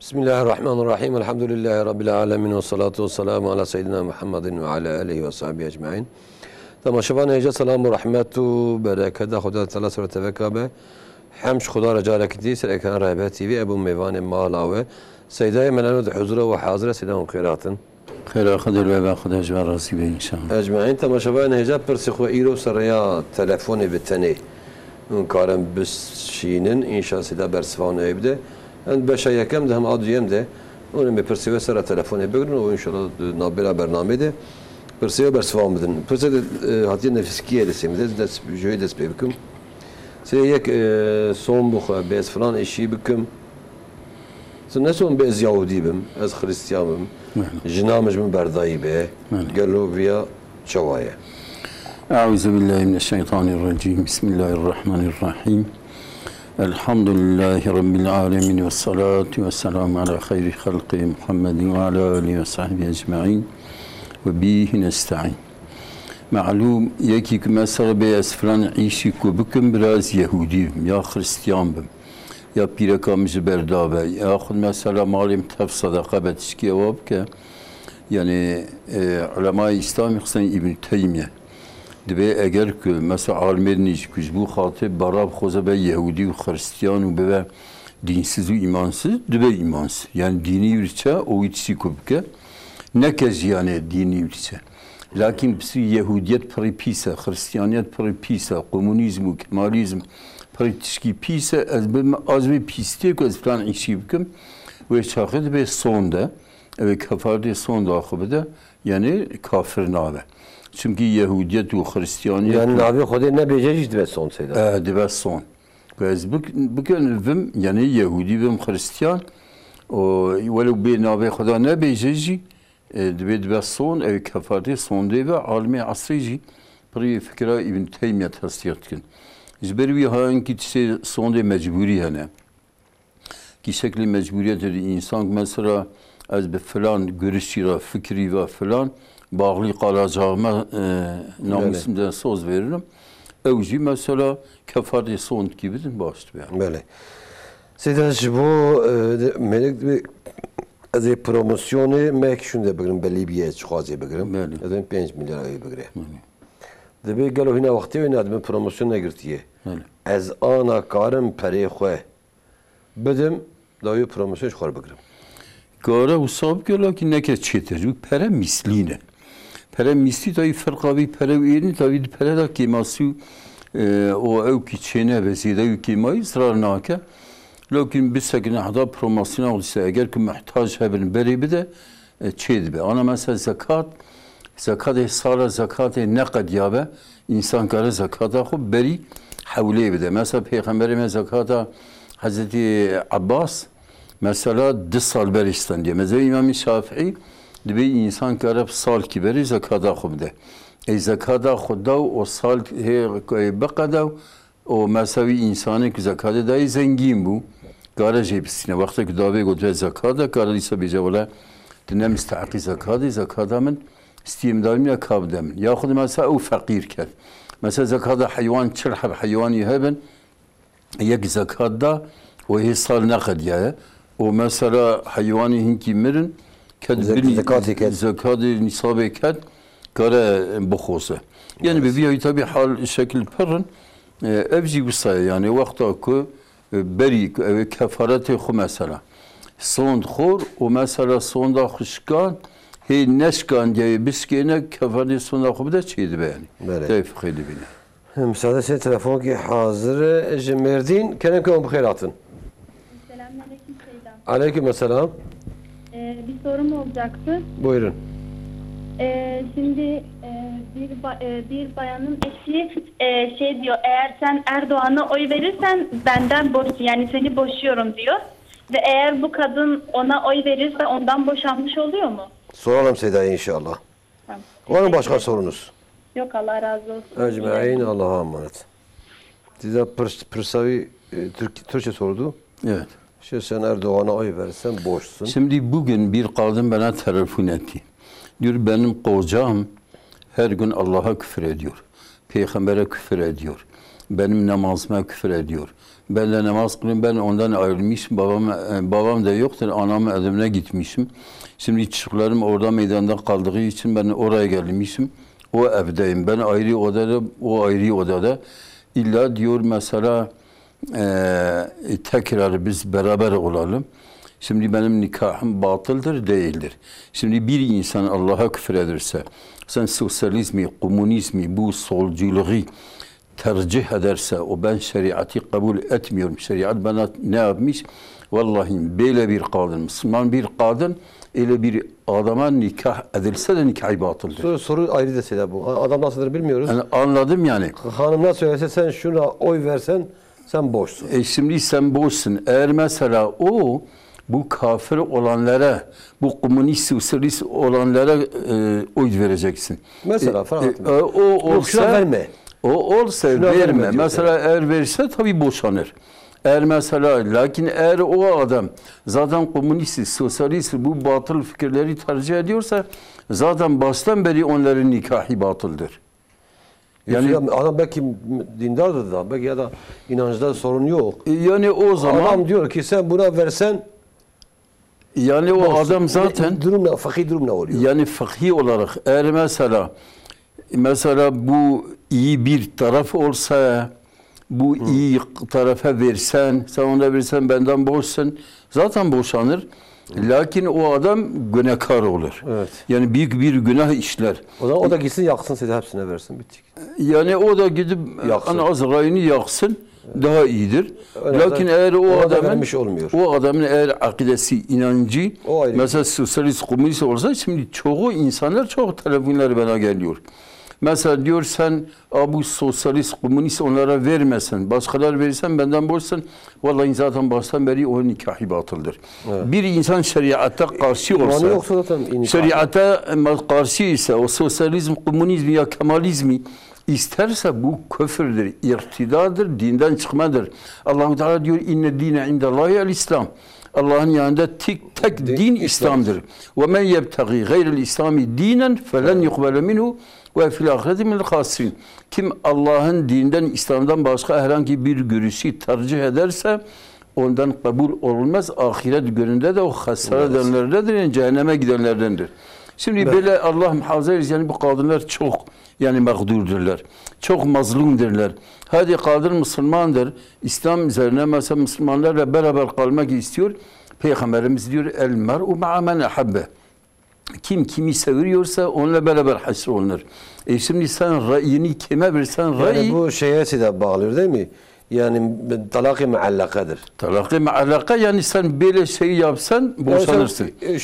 Bismillahirrahmanirrahim. Elhamdülillahi Rabbil alemin ve salatu ve selamu ala seyyidina Muhammedin ve ala aleyhi ve sahbihi ecmain. Tamaşavan heyce selamu rahmetu berekede Huda Teala Sura Tevekabe. Hemş Huda Reca Rekti Ser Ekran Rahbe TV Ebu Meyvan Mala ve Seyyidaya Melanud Huzura ve Hazire Seyyidam Khairatın. Khairat Kadir ve Bakıda Ecvar Rasibe inşallah. Ecmain tamaşavan heyce persik ve iro saraya telefoni biteni. Karem bisşinin inşa sida bersifan evde. En beşe yekem de hem adiyem de onun bir persive sıra telefonu bugün o inşallah nabela bernamede persive bersifan bidin. Persive hatiye nefskiye desemde des joy des bebikum. Seyek son bu bez falan eşi bikum. Sen ne son bez Yahudi bim, az Hristiyanım. Jinamız mı berdayı be. Gelo via çavaya. Euzubillahimineşşeytanirracim. Bismillahirrahmanirrahim. Elhamdülillahi Rabbil alemin ve salatu ve selamu ala hayri halqi Muhammedin ve ala alihi ve sahbihi ecma'in ve bihi nesta'in. Malum yeki mesela beyaz falan işi kubuküm biraz Yahudiyim ya Hristiyanım ya pirakamızı berdabe ya mesela malim tef sadaka betişki evab ki yani ulema-i İslam yoksa İbn Teymiye dibe eğer ki mesela alimleriniz kuş bu hatı barab xoza be Yahudi ve Hristiyan ve dinsiz ve imansız dibe imansız yani dini yürütse o içsi kubke ne kez yani dini yürütse lakin bir Yahudiyet pari pisa Hristiyaniyet pari pisa komünizm Kemalizm pari tişki pisa az bir pisti ki az falan işi bikim ve şahit be sonda ve kafarde sonda akıbıda yani kafir nave. Çünkü Yahudiyet ve Hristiyaniyet... Yani abi Xuda ne beceriş dibe son seyda? Dibe son. Biz bugün vim yani Yahudi vim Hristiyan velev bir nabe Xuda ne beceriş dibe son ev kafarde son diye ve alimi asrici bir fikra İbn Teymiye tasdiyat kin. İzberi bir hangi son diye mecburi yani. Ki şekli mecburiyettir insan mesela az bir falan görüşüyle fikri ve falan bağlı kalacağıma namusumdan söz veririm. Evci mesela kefare son gibidir başlıyor. Böyle. Sedaş bu melek bir az promosyonu mek şunda bugün Libya'ya çıkacak bugün. Adam 5 milyar ay bugün. Debi galo hina vakti ve nadim promosyona girtiye. Az ana karım perixwe. Bedim dayu promosyon çıkar bugün. Kara usab gelo ki ne kez çetir. Pere misline. Pere misli dahi farkavi pere yerini dahi pere da keması o ev ki çene vesile ev kemayı ısrar nake. Lakin bir sekine hada promosyon olursa eğer ki muhtaç hebin beri bir de çeydi be. Ana mesela zekat sara zekat ne kad yabe insan karı zekata xub beri havle bir de. Mesela Peygamberimiz zekata Hazreti Abbas mesela 10 sal beristan diye. Mesela İmam-ı Şafii dibe insan karab sal ki beri zekata xub de. Zekata xuda o sal baqada o mesela insanı ki zekata dahi zengin bu. Garaj hepsine vakti ki davet götüre zekata garajsa bize ola dine müstahaki zekata men istiyim daim ya kabdem. Ya xud mesela o fakir ker. Mesela zekata hayvan çırhab hayvani hebben yek zekata o hesal nakad ya. O mesela hayvani hinki mirin zekatı nisabı kad kara bxosa. Yani bir tabi hal şekil perrin evci bisaya yani vakta ku beri kefareti xu mesela son xor o mesela sonda xuşkan hey neşkan diye biskene kefareti sonda xu da çeydi yani. Tevfikiydi bine. Müsaade sen telefon ki hazır Cemerdin kenekom bxeyratın. Selamünaleyküm Seydam. Aleykümselam. Bir sorum olacaktı. Buyurun. Şimdi bir bayanın eşi şey diyor, eğer sen Erdoğan'a oy verirsen benden yani seni boşuyorum diyor. Ve eğer bu kadın ona oy verirse ondan boşanmış oluyor mu? Soralım Seda'ya inşallah. Tamam. Var mı başka sorunuz? Yok, Allah razı olsun. Ecmaîn Allah'a emanet. Size Pırsavi Türkçe sordu. Evet. İşte sen Erdoğan'a oy verirsen boşsun. Şimdi bugün bir kadın bana telefon etti. Diyor benim kocam her gün Allah'a küfür ediyor. Peygamber'e küfür ediyor. Benim namazıma küfür ediyor. Ben de namaz kılıyorum. Ben ondan ayrılmışım. Babam da yoktur. Anamın evine gitmişim. Şimdi çocuklarım orada meydanda kaldığı için ben oraya gelmişim. O evdeyim. Ben ayrı odada, o ayrı odada. İlla diyor mesela tekrar biz beraber olalım. Şimdi benim nikahım batıldır, değildir. Şimdi bir insan Allah'a küfür ederse, sen sosyalizmi, komünizmi, bu solculuğu tercih ederse, o ben şeriatı kabul etmiyorum. Şeriat bana ne yapmış? Vallahi böyle bir kadın, Müslüman bir kadın, öyle bir adama nikah edilse de nikahı batıldır. Soru ayrı deseydi bu. Adam nasıldır bilmiyoruz. Yani anladım yani. Hanımlar söylese sen şuna oy versen sen boşsun. Şimdi sen boşsun. Eğer mesela o bu kafir olanlara, bu komünist, sosyalist olanlara oy vereceksin. Mesela o olsa verme. O olsa Şuna verme. diyorsun. Mesela eğer verirse tabii boşanır. Eğer mesela lakin eğer o adam zaten komünist, sosyalist bu batıl fikirleri tercih ediyorsa zaten baştan beri onların nikahı batıldır. Yani adam belki dindardır da, belki ya da inançta sorun yok. Yani o zaman Adam diyor ki sen buna versen yani o boşsun. adam zaten durum ne, fakir durum ne oluyor? yani fıkhi olarak eğer mesela bu iyi bir taraf olsa, bu iyi tarafa versen, sen ona versen benden boşsun, zaten boşanır. Lakin o adam günahkar olur. Evet. Yani büyük bir günah işler. O zaman o da gitsin yaksın size hepsine versin bittik. Yani o da gidip Yaksın. Azrail'i yaksın daha iyidir. Öyle Lakin eğer ona da vermiş olmuyor. o adamın eğer akidesi, inancı O ayrı. mesela sosyalist, komünist olsa şimdi çoğu insanlar çok telefonlar bana geliyor. Mesela diyor sen bu sosyalist, komünist onlara vermesen, başkalar verirsen benden boşsun. Vallahi zaten baştan beri o nikahı batıldır. Evet. Bir insan şeriata karşı olsa, yoksa zaten şeriata karşı ise o sosyalizm, komünizm ya kemalizmi isterse bu küfürdür, irtidadır, dinden çıkmadır. Allah-u Teala diyor inne dine indallahi el-İslam. Allah'ın yanında tek din İslam'dır. Ve men yebtagi gayril İslami dinen felen yuqbele minhu ve fil ahireti minel khasirin. Kim Allah'ın dininden, İslam'dan başka herhangi bir görüşü tercih ederse ondan kabul olmaz. Ahiret gününde de o hasar edenlerdendir, yani cehenneme gidenlerdendir. Şimdi böyle Allah muhafaza etsin, yani bu kadınlar çok yani mağdurdurlar. Çok mazlumdurlar. Hadi kadın Müslümandır. İslam üzerine mesela Müslümanlarla beraber kalmak istiyor. Peygamberimiz diyor el mer'u ma'a men ahabbe. Kim kimi seviyorsa onunla beraber haşrolunur. Şimdi sen ra'yini kime versen ra'yi... Yani bu şeye de bağlıyor değil mi? Yani talak-ı muallakadır. Talak-ı muallaka yani sen böyle şey yapsan boşanırsın. Yani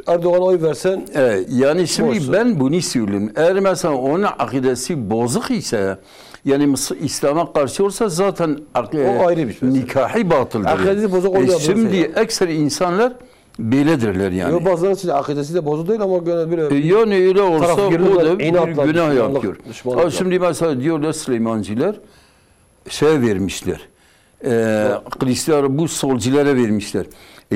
Erdoğan'a oy versen... Yani şimdi boşsun. Ben bunu söyleyeyim. Eğer mesela onun akidesi bozuk ise yani İslam'a karşı olsa zaten o ayrı bir şey. Nikahı batıldır. Akidesi bozuk oluyor. Şimdi ekser insanlar böyledirler yani. Yo, bazıları için akidesi de bozuk değil ama böyle yani öyle olsa o da bir inatla, günah yapıyor. düşmanlık Şimdi mesela diyorlar Süleymanciler şey vermişler. Kılıçdaroğlu bu solculara vermişler.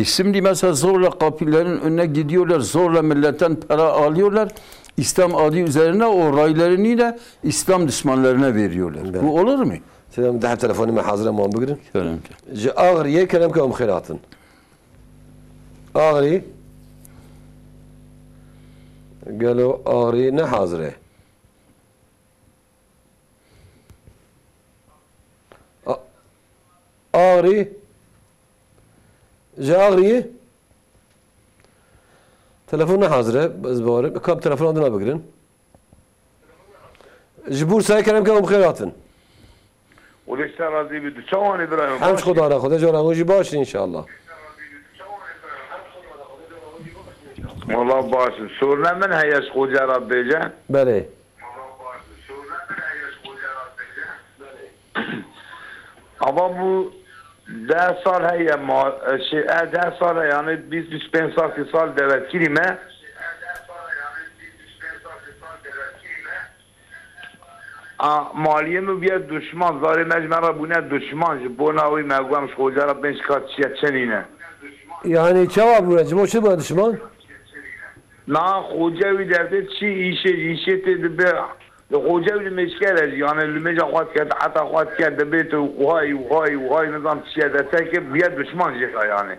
Şimdi mesela zorla kapıların önüne gidiyorlar, zorla milletten para alıyorlar. İslam adı üzerine o raylarını da İslam düşmanlarına veriyorlar. Evet. Bu olur mu? Selam daha telefonumu hazır ama bugün. Selam. Ağrı'ya kelam ki khairatın. Ağrı قالوا ağrı ne hazire? ağrı ağrı telefonu hazire biz bağırıp kam telefon adına bakın. جبور ساي كلام كم خيراتن وليش راضي بده شلون ابراهيم همش خدا خدا جورا وجي باش ان شاء الله والله باش سورنا من هي خوجا ربي جان بله ama bu 10 سال هي ما شيء 10 سال yani 25 سال devlet kilime مالیه مو بیا دشمن زاری مجمع بونه دشمن بوناوی مگوام خوجا را بنش کات چنینه yani cevap vereceğim o şey bana düşman na خوجا وی درده چی ایشه dedi be الخوجة المشكلة يعني اللي مجا خوات كانت حتى خوات كانت بيته وهاي نظام السيادة تاكب بيد بشمان جهة يعني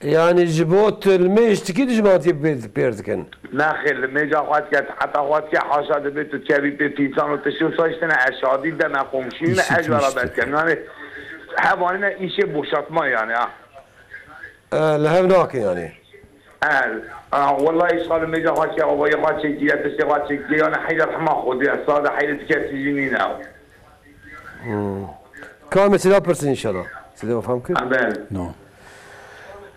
يعني جبوت الميش تكيد جماعتي بيردكن ناخل اللي مجا خوات كانت حتى خوات كانت حاشا بيته تكابي بيتيسان وتشوف صايشتنا عشادي ده ما قومشين أجوارا بس يعني حوالينا إيشي بوشات ما يعني لهوناك يعني والله صار ميجا خاطي او ويا خاطي دي تسيغاتي دي انا حيد رحمه خدي صار حيد تكاتي جنينا كامل سلا برسن ان شاء الله سيدي فهم كيف امين نعم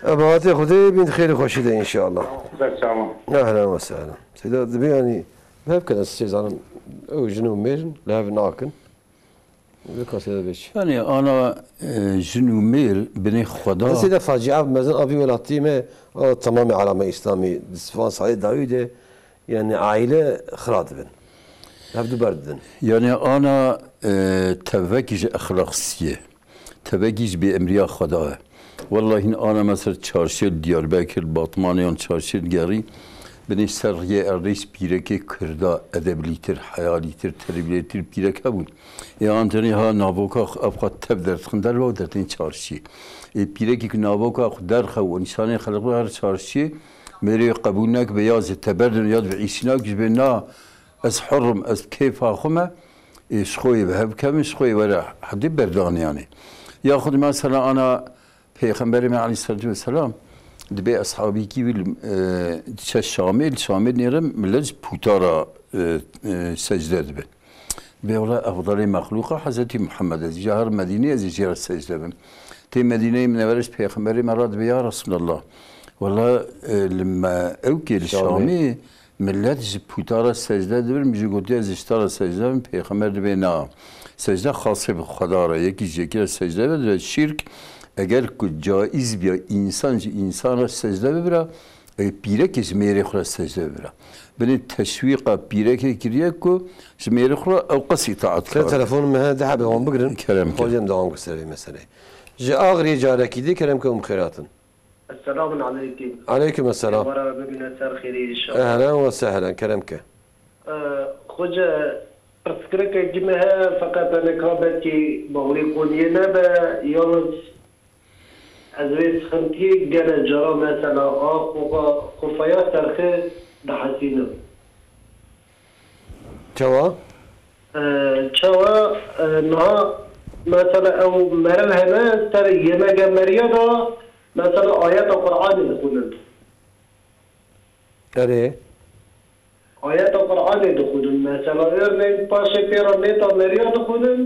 ابغاتي خدي بنت خير خوشيده ان شاء الله تمام اهلا وسهلا سيدي دبي يعني ما يمكن السيزان او جنوب ميرن لهوناكن ذكر سيدي بيش يعني أنا جنو ميل بني خدا سيدي فاجعه مثلا ابي ولاتي ما تمام علامه اسلامي دسفان سعيد داوود يعني عائله خراد بن هبدو بردن يعني أنا توجج أخلاقسية توجج بأمريا خدا والله إن أنا مثلا çarşı Diyarbakır Batmaniyan çarşı geri beni sergiye erdeş pireke kırda edebilitir, hayalitir, terbiyelitir pireke bu. Anteni ha navoka avukat tebder tıkındar ve dertin çarşı. Pireke ki navoka derha ve insani halkı her çarşı meri kabulnek beyaz teberdin yad ve isinak gibi na az hurm az keyf akıma şkoy ve hep kemin şkoy ve hadi berdan yani. Yahud mesela ana Peygamberimiz Aleyhisselatü Vesselam دبي أصحابي كي شامل نيرم ملج بوتارا سجدة دبي بيولا أفضل مخلوقة حضرت محمد جهر مدينة زجير السجدة بن تي مدينة من ورش بيخمري مراد بيا رسول الله والله لما أوكي الشامي ملج بوتارا سجدة دبي مجي قلت زجتارا سجدة بن بيخمر دبي نا سجدة خاصة بخدارة يكي جكير السجدة بن الشرك اگر که جایز بیا انسان را سجده ببره پیره که جمیره خورا سجده ببره بنی تشویق پیره که کریه که جمیره خورا او قصی اطاعت كان تلفون ما ده حابب هم بقرن كلام خودم دوام بسري مثلا جاء أغري جارك دي كلامكم خيرات السلام عليكم. عليكم السلام ورا ببنا سار خيري ان شاء الله. أهلا وسهلا كلامك خوجا أذكرك جمها فقط أنا كابتي بغري قنينا يونس أزويس خمتي جل جرا مثلا خفايا ترخي دحسينه. شوا شوا نها مثلا أو مرل هنا ترى يما مريضة مثلا آيات القرآن يدخلن. أري آيات القرآن يدخلن مثلا örneğin paşa piramida Maria يدخلن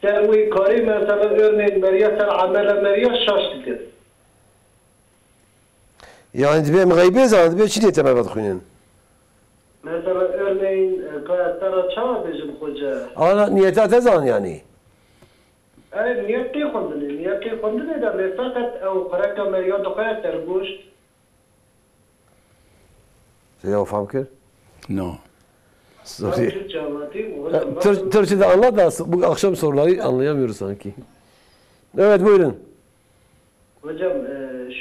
تروي كاري مثلا örneğin Maria سر عمل Maria şaştı. يعني دبي مغيبة زاد دبي شنو تمام بدخلين مثلا örneğin ترى çağ bizim hoca. أنا نيتها تزان يعني نيتي خندني ده فقط أو قرأك Maria دخلت تربوش. سيدا فهم كيف No. Türkçe'de anlat da bu akşam soruları anlayamıyoruz sanki. Evet buyurun. Hocam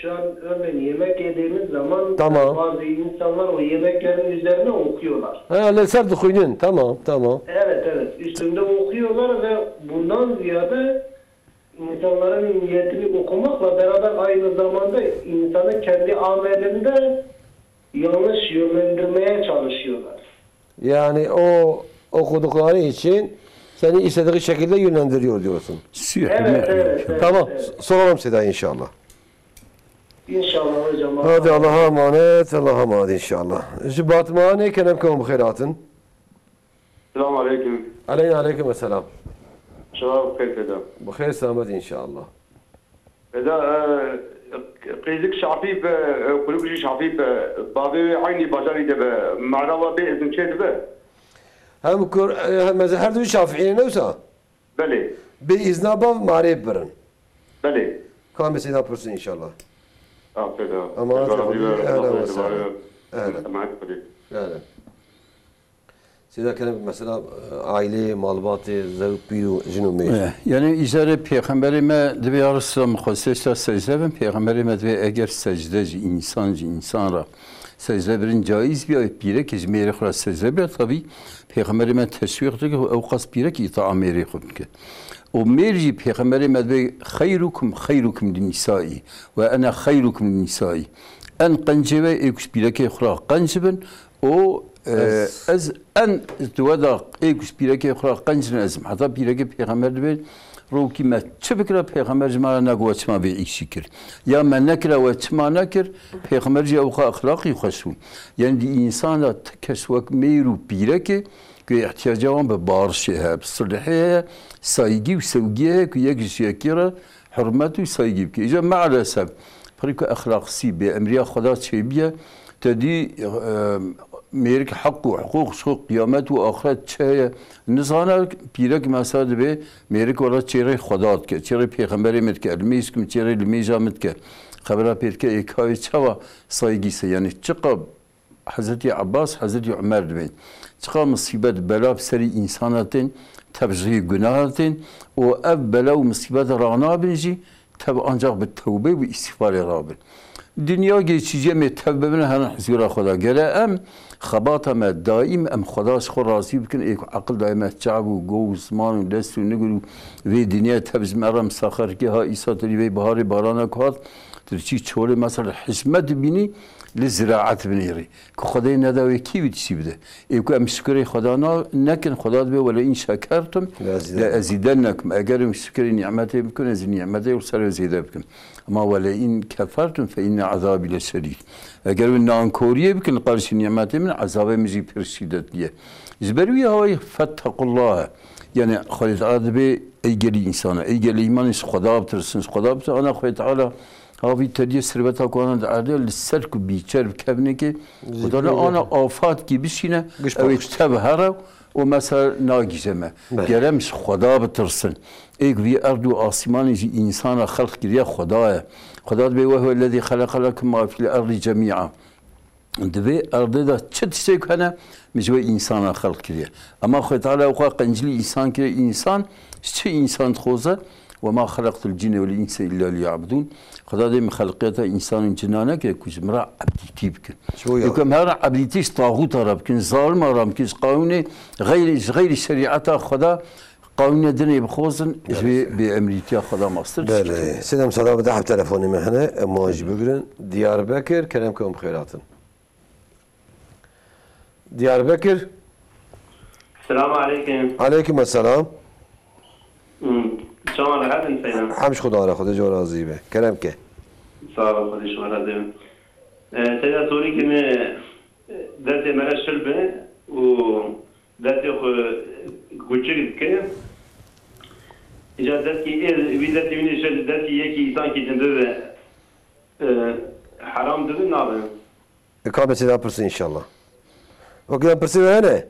şu an örneğin yemek yediğimiz zaman Tamam. bazı insanlar o yemeklerin üzerine okuyorlar. Ha leser dukhuyun. Tamam. Evet üstünde okuyorlar ve bundan ziyade insanların niyetini okumakla beraber aynı zamanda insanın kendi amelinde yanlış yönlendirmeye çalışıyorlar. Yani o okudukları için seni istediği şekilde yönlendiriyor diyorsun. Evet. Tamam. Evet. Soralım Seda inşallah. İnşallah hocam. Hadi Allah'a emanet inşallah. Şu Batmane kenemkum bkhairatın. السلام عليكم Aleyküm selam. شباب كيف كذا بخير سلامت inşallah. إذا قيزك شعبيب قلوبي شعبيب بابي عيني بازاري دبا معرضة بإذن شيء دبا Hem mezhep du Şafii neyse. بلي بإذن باب معرف برن. بلي Kan mesela pürsün inşallah. كذا أما أهلا وسهلا. أهلا. معك بدي Yani. Seda kenem mesela aile, malbatı, zevk, biru, cünüme. Yani izare peygamberime debi arasam khosesta secde ben peygamberime debi eğer secdeci insanra سجده برن جایز بیا پیره که میری خلاص سجده بیا طبی پیغمبر من تشویق دیگه او قص پیره که اطاع میری خود که و میری پیغمبر من به خیرکم للنسائی و انا خیرکم للنسائی ان قنجبه ایکش پیره که خلا قنجبن او از ان تودا ایکش پیره که خلا قنجن ازم حتی پیره که پیغمبر بین رو کی ما چه بکره پیغمبر جماعت نگو چما به ایشی کرد یا من نکره و چما نکر پیغمبر جا او اخلاقی خوشون یعنی دی انسان کشوک میرو پیره که احتیاجان به بارشه هست صلحه سایگی و سوگیه که یکیش یکیره حرمت و سایگی بکه ایجا معرسب فريق أخلاق سي بأمريكا خدا شيبية تدي ميرك حق وحقوق شو قيامات وآخرت شيء نزانا بيرك مساد به ميرك ولا شيء خدات ك شيء بيغمبري متك الميسكم شيء الميجا متك خبرها بيرك إكاي شوا صايجي يعني تقب حضرت عباس حضرت عمر بين تقب مصيبة بلا بسري إنساناتين تبجي جناهاتين وأب بلا ومصيبة رانا بنجي تب ancak بالتوبة واستغفار رابن دنیا geçici mi tevbe bine hemen huzura خدا gere em خباطه ما دائم ام خداش خو راضي بكن ايك عقل دائما تعب وجو زمان ودست ونقول في دنيا تبز مرم سخر كي ها عيسى تري في بهار بارانا كات ترشي تشول مثلا حشمت بيني لزراعت بنيري كو خدای نداوي كي بتشي بده ايكو ام شكري خدانا نكن خدا به ولا ان شكرتم لازيدنكم اگر شكري نعمتي بكن از نعمتي وصار زياده بكن اما ولا ان كفرتم فان عذابي لشديد اگر نانكوريه بكن قرش نعمتي من عذابه مجي برشيدت ليه زبروي هاي فتقوا الله يعني خالد تعالى به ايجلي انسان ايجلي ايمان خدا بترسن خدا بت انا خالد تعالى هاوی تدیه ثروت کنند عادل لسرک بیچار بکبنه که وداره آن آفات کی بشینه اویش تب هره و مثلا ناگیزمه گرمش خدا بترسن ایک وی ارض و آسمانی جی انسان خلق کریه خداه خدا به وهو الذي خلق لكم ما في الارض جميعا دوی ارض دا چت شی کنه مجوی انسان خلق کریه اما خدا تعالی او قنجلی انسان کریه انسان چه انسان خوزه وما خلقت الجن والإنس إلا ليعبدون خدا دي من خلقيته إنسان جنانه كي كوش مرا عبديتي بكن يكون هذا عبديتيش طاغوت ربكن ظالم ربكن قانون غير شريعته خدا قانون الدنيا بخوزن بأمريكا خدا مصدر بله سلام سلام بدحب تلفوني من هنا مواجب بقرن دياربكر كلامكم خيراتن دياربكر السلام عليكم عليكم السلام شما راحتين سيدنا حمش خدا را خدا جو راضی به کرم که صار خدا شو راضي سيدنا سوري كنا ذاتي مرا شربه و ذاتي كوتشيك كه اجازتي ذاتي من شل ذاتي يكي انسان كي جنده حرام ده نابه اقامه سيدا پرسي ان شاء الله وكذا پرسي هنا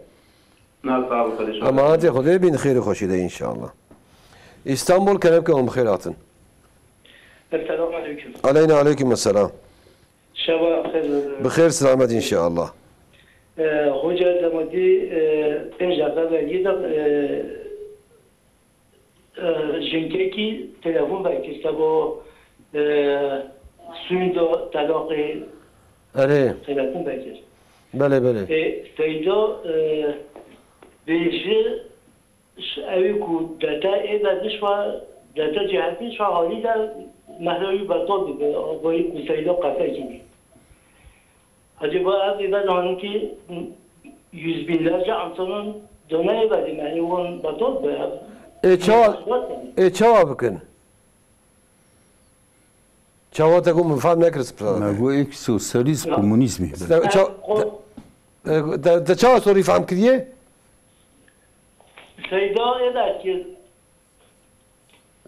نا صار خدا شو امانت خدا بين خير وخوشيده ان شاء الله İstanbul كلامكم خيراتن السلام عليكم. علينا عليكم السلام شباب خير. بخير سلامة إن شاء الله hoca zamadi penjada vergida jinkeki telefon belki bu suyunda talaqi أري telefon belki. بله بله Seyda beji اوی کو داتا ایدا دشوا داتا جهتی شوا حالی دا محلوی بطال بگه آقایی کسایدا قطع کنی acaba az ایدا نهانو که 100 binlerce insanın donaya verdi yani onun batal be çava bakın çava تكون مفاد نكرس ما هو إيك سوسياليزم كومونيزم ده çava soruyu faham kiriye Seyda eder ki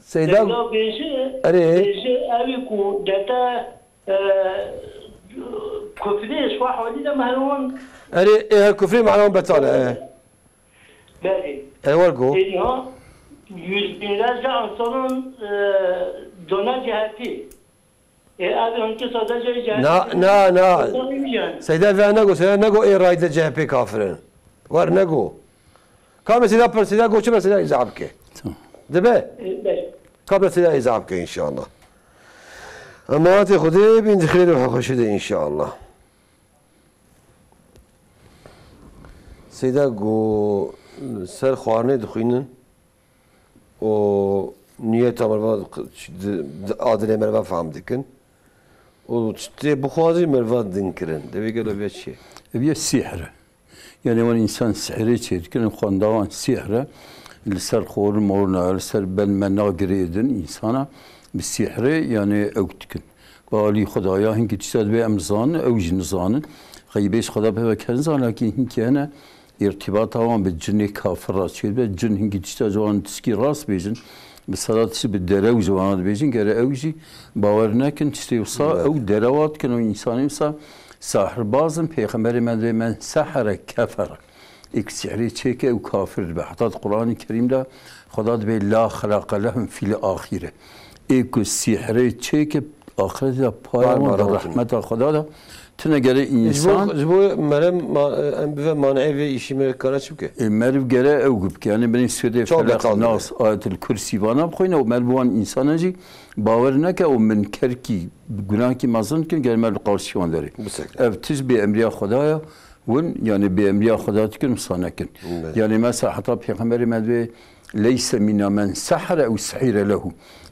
Seyda beji evi ku data kufri şwa hali da mahlun أري كفري معلوم بطالة beli ورقو ya 100 binlerce insanın dona cihati abi onki sadece cihati نا سيدا في نقو سيدا نقو إيه رايدة جهبي كافرين ور نقو كامل سيدا بر سيدا قو شبه سيدا يزعبك دبي قبل سيدا يزعبك إن شاء الله أما خذي بنت خير وحخشده إن شاء الله سیدا گو سر خوارنه دخوینن و نیت مروا عادل مروا فهم دکن و تی بخوازی مروا دنکرن دوی گلو بیت چی؟ بيا السحر يعني وان انسان سحري تشيد كان خواندوان سحر لسر خور مورنا لسر بن مناقريدن انسانا بالسحر يعني اوتكن قالي خدايا هنك تشتاد بي امزان او جنزان غيبيش خدا بها كنزان لكن هنك انا ارتباطها بالجن كافر تشيد بالجن هنك تشتاد جوان تسكي راس بيجن بالصلاة بالدراو جوان بيجن قال اوجي باورنا كن تشتيوصا او دراوات كانوا انسان يوصا ساحر بازم پیغمبر من سحر کفر ایک سحری چه او کافر به حتی قرآن کریم دا خدا به لا خلق لهم فی الاخره ایک سحری چه که آخرت دا پایان دا رحمت خدا دا تنگره انسان جبو مرم به مانعه و ایشی مر کارا چی بکه مرو گره او گب که یعنی بنی سوده فلق ناس آیت الکرسی وانا بخوینه و مربوان انسان جی باور نکه و منکر کی گناه کی مازن کن گر مر قارشیوان داره اف تج به امریا خدایا ون yani به امریا خدا تکن مسانه کن yani مثلا حتی پیغمبر مدوی لیس منا من سحر او سحیر له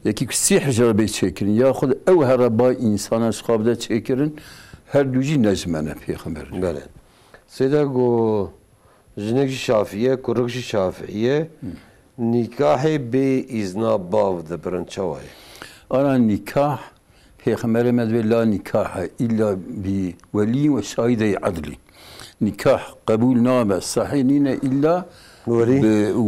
یکی که سحر جربه چکرین یا خود او هر با انسان اشخاب ده چکرین her duji necmene peygamber. Bale. Seyda go jinek şafiye, kuruk şafiye nikahı be izna bav de brançavay. Ana nikah peygamber medve la nikah illa bi veli ve şahide adli. Nikah kabul name sahinine illa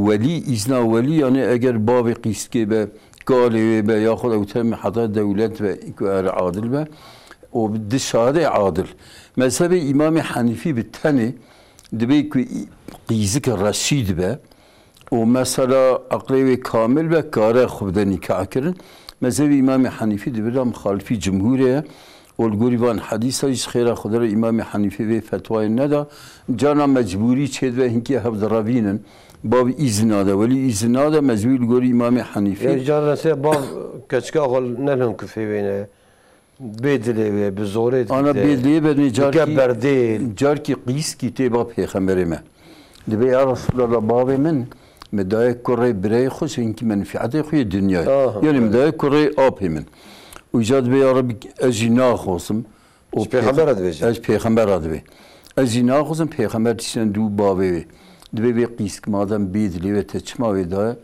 veli izna veli yani eğer bav qiske be قال be yahud ev tem hatta devlet ve adil be o dışarı adil. Mezhebi İmam Hanifi bir tane dibe ki qizik raşid be o mesela akli ve kamil ve kare khubda nikah kirin. Mezhebi İmam Hanifi dibe de muhalifi cumhuriye والگوریوان حدیث ایش خیره خدا امام حنیفی و فتوای ندا جانا مجبوری چید و هنگی هفت روینن باب ایزناده ولی ایزناده مجبور گوری امام حنیفی yani جانا سه باب کچکا غل نلهم کفی بینه بدلی و بزوره آنا بدلی بدنی جار کی قیس کی تیبا پیغمبرمه دبی یا رسول الله باب من مدای کره برای خوش اینکه منفعت خوی دنیا یعنی مدای کره آبی من وجاد بي يا ربي اجي ناخذم پیغمبر ادوي اج پیغمبر ادوي اجي ناخذم پیغمبر ديشن دو بابي دبي بي قيسك مادام بيدلي و تچما ودا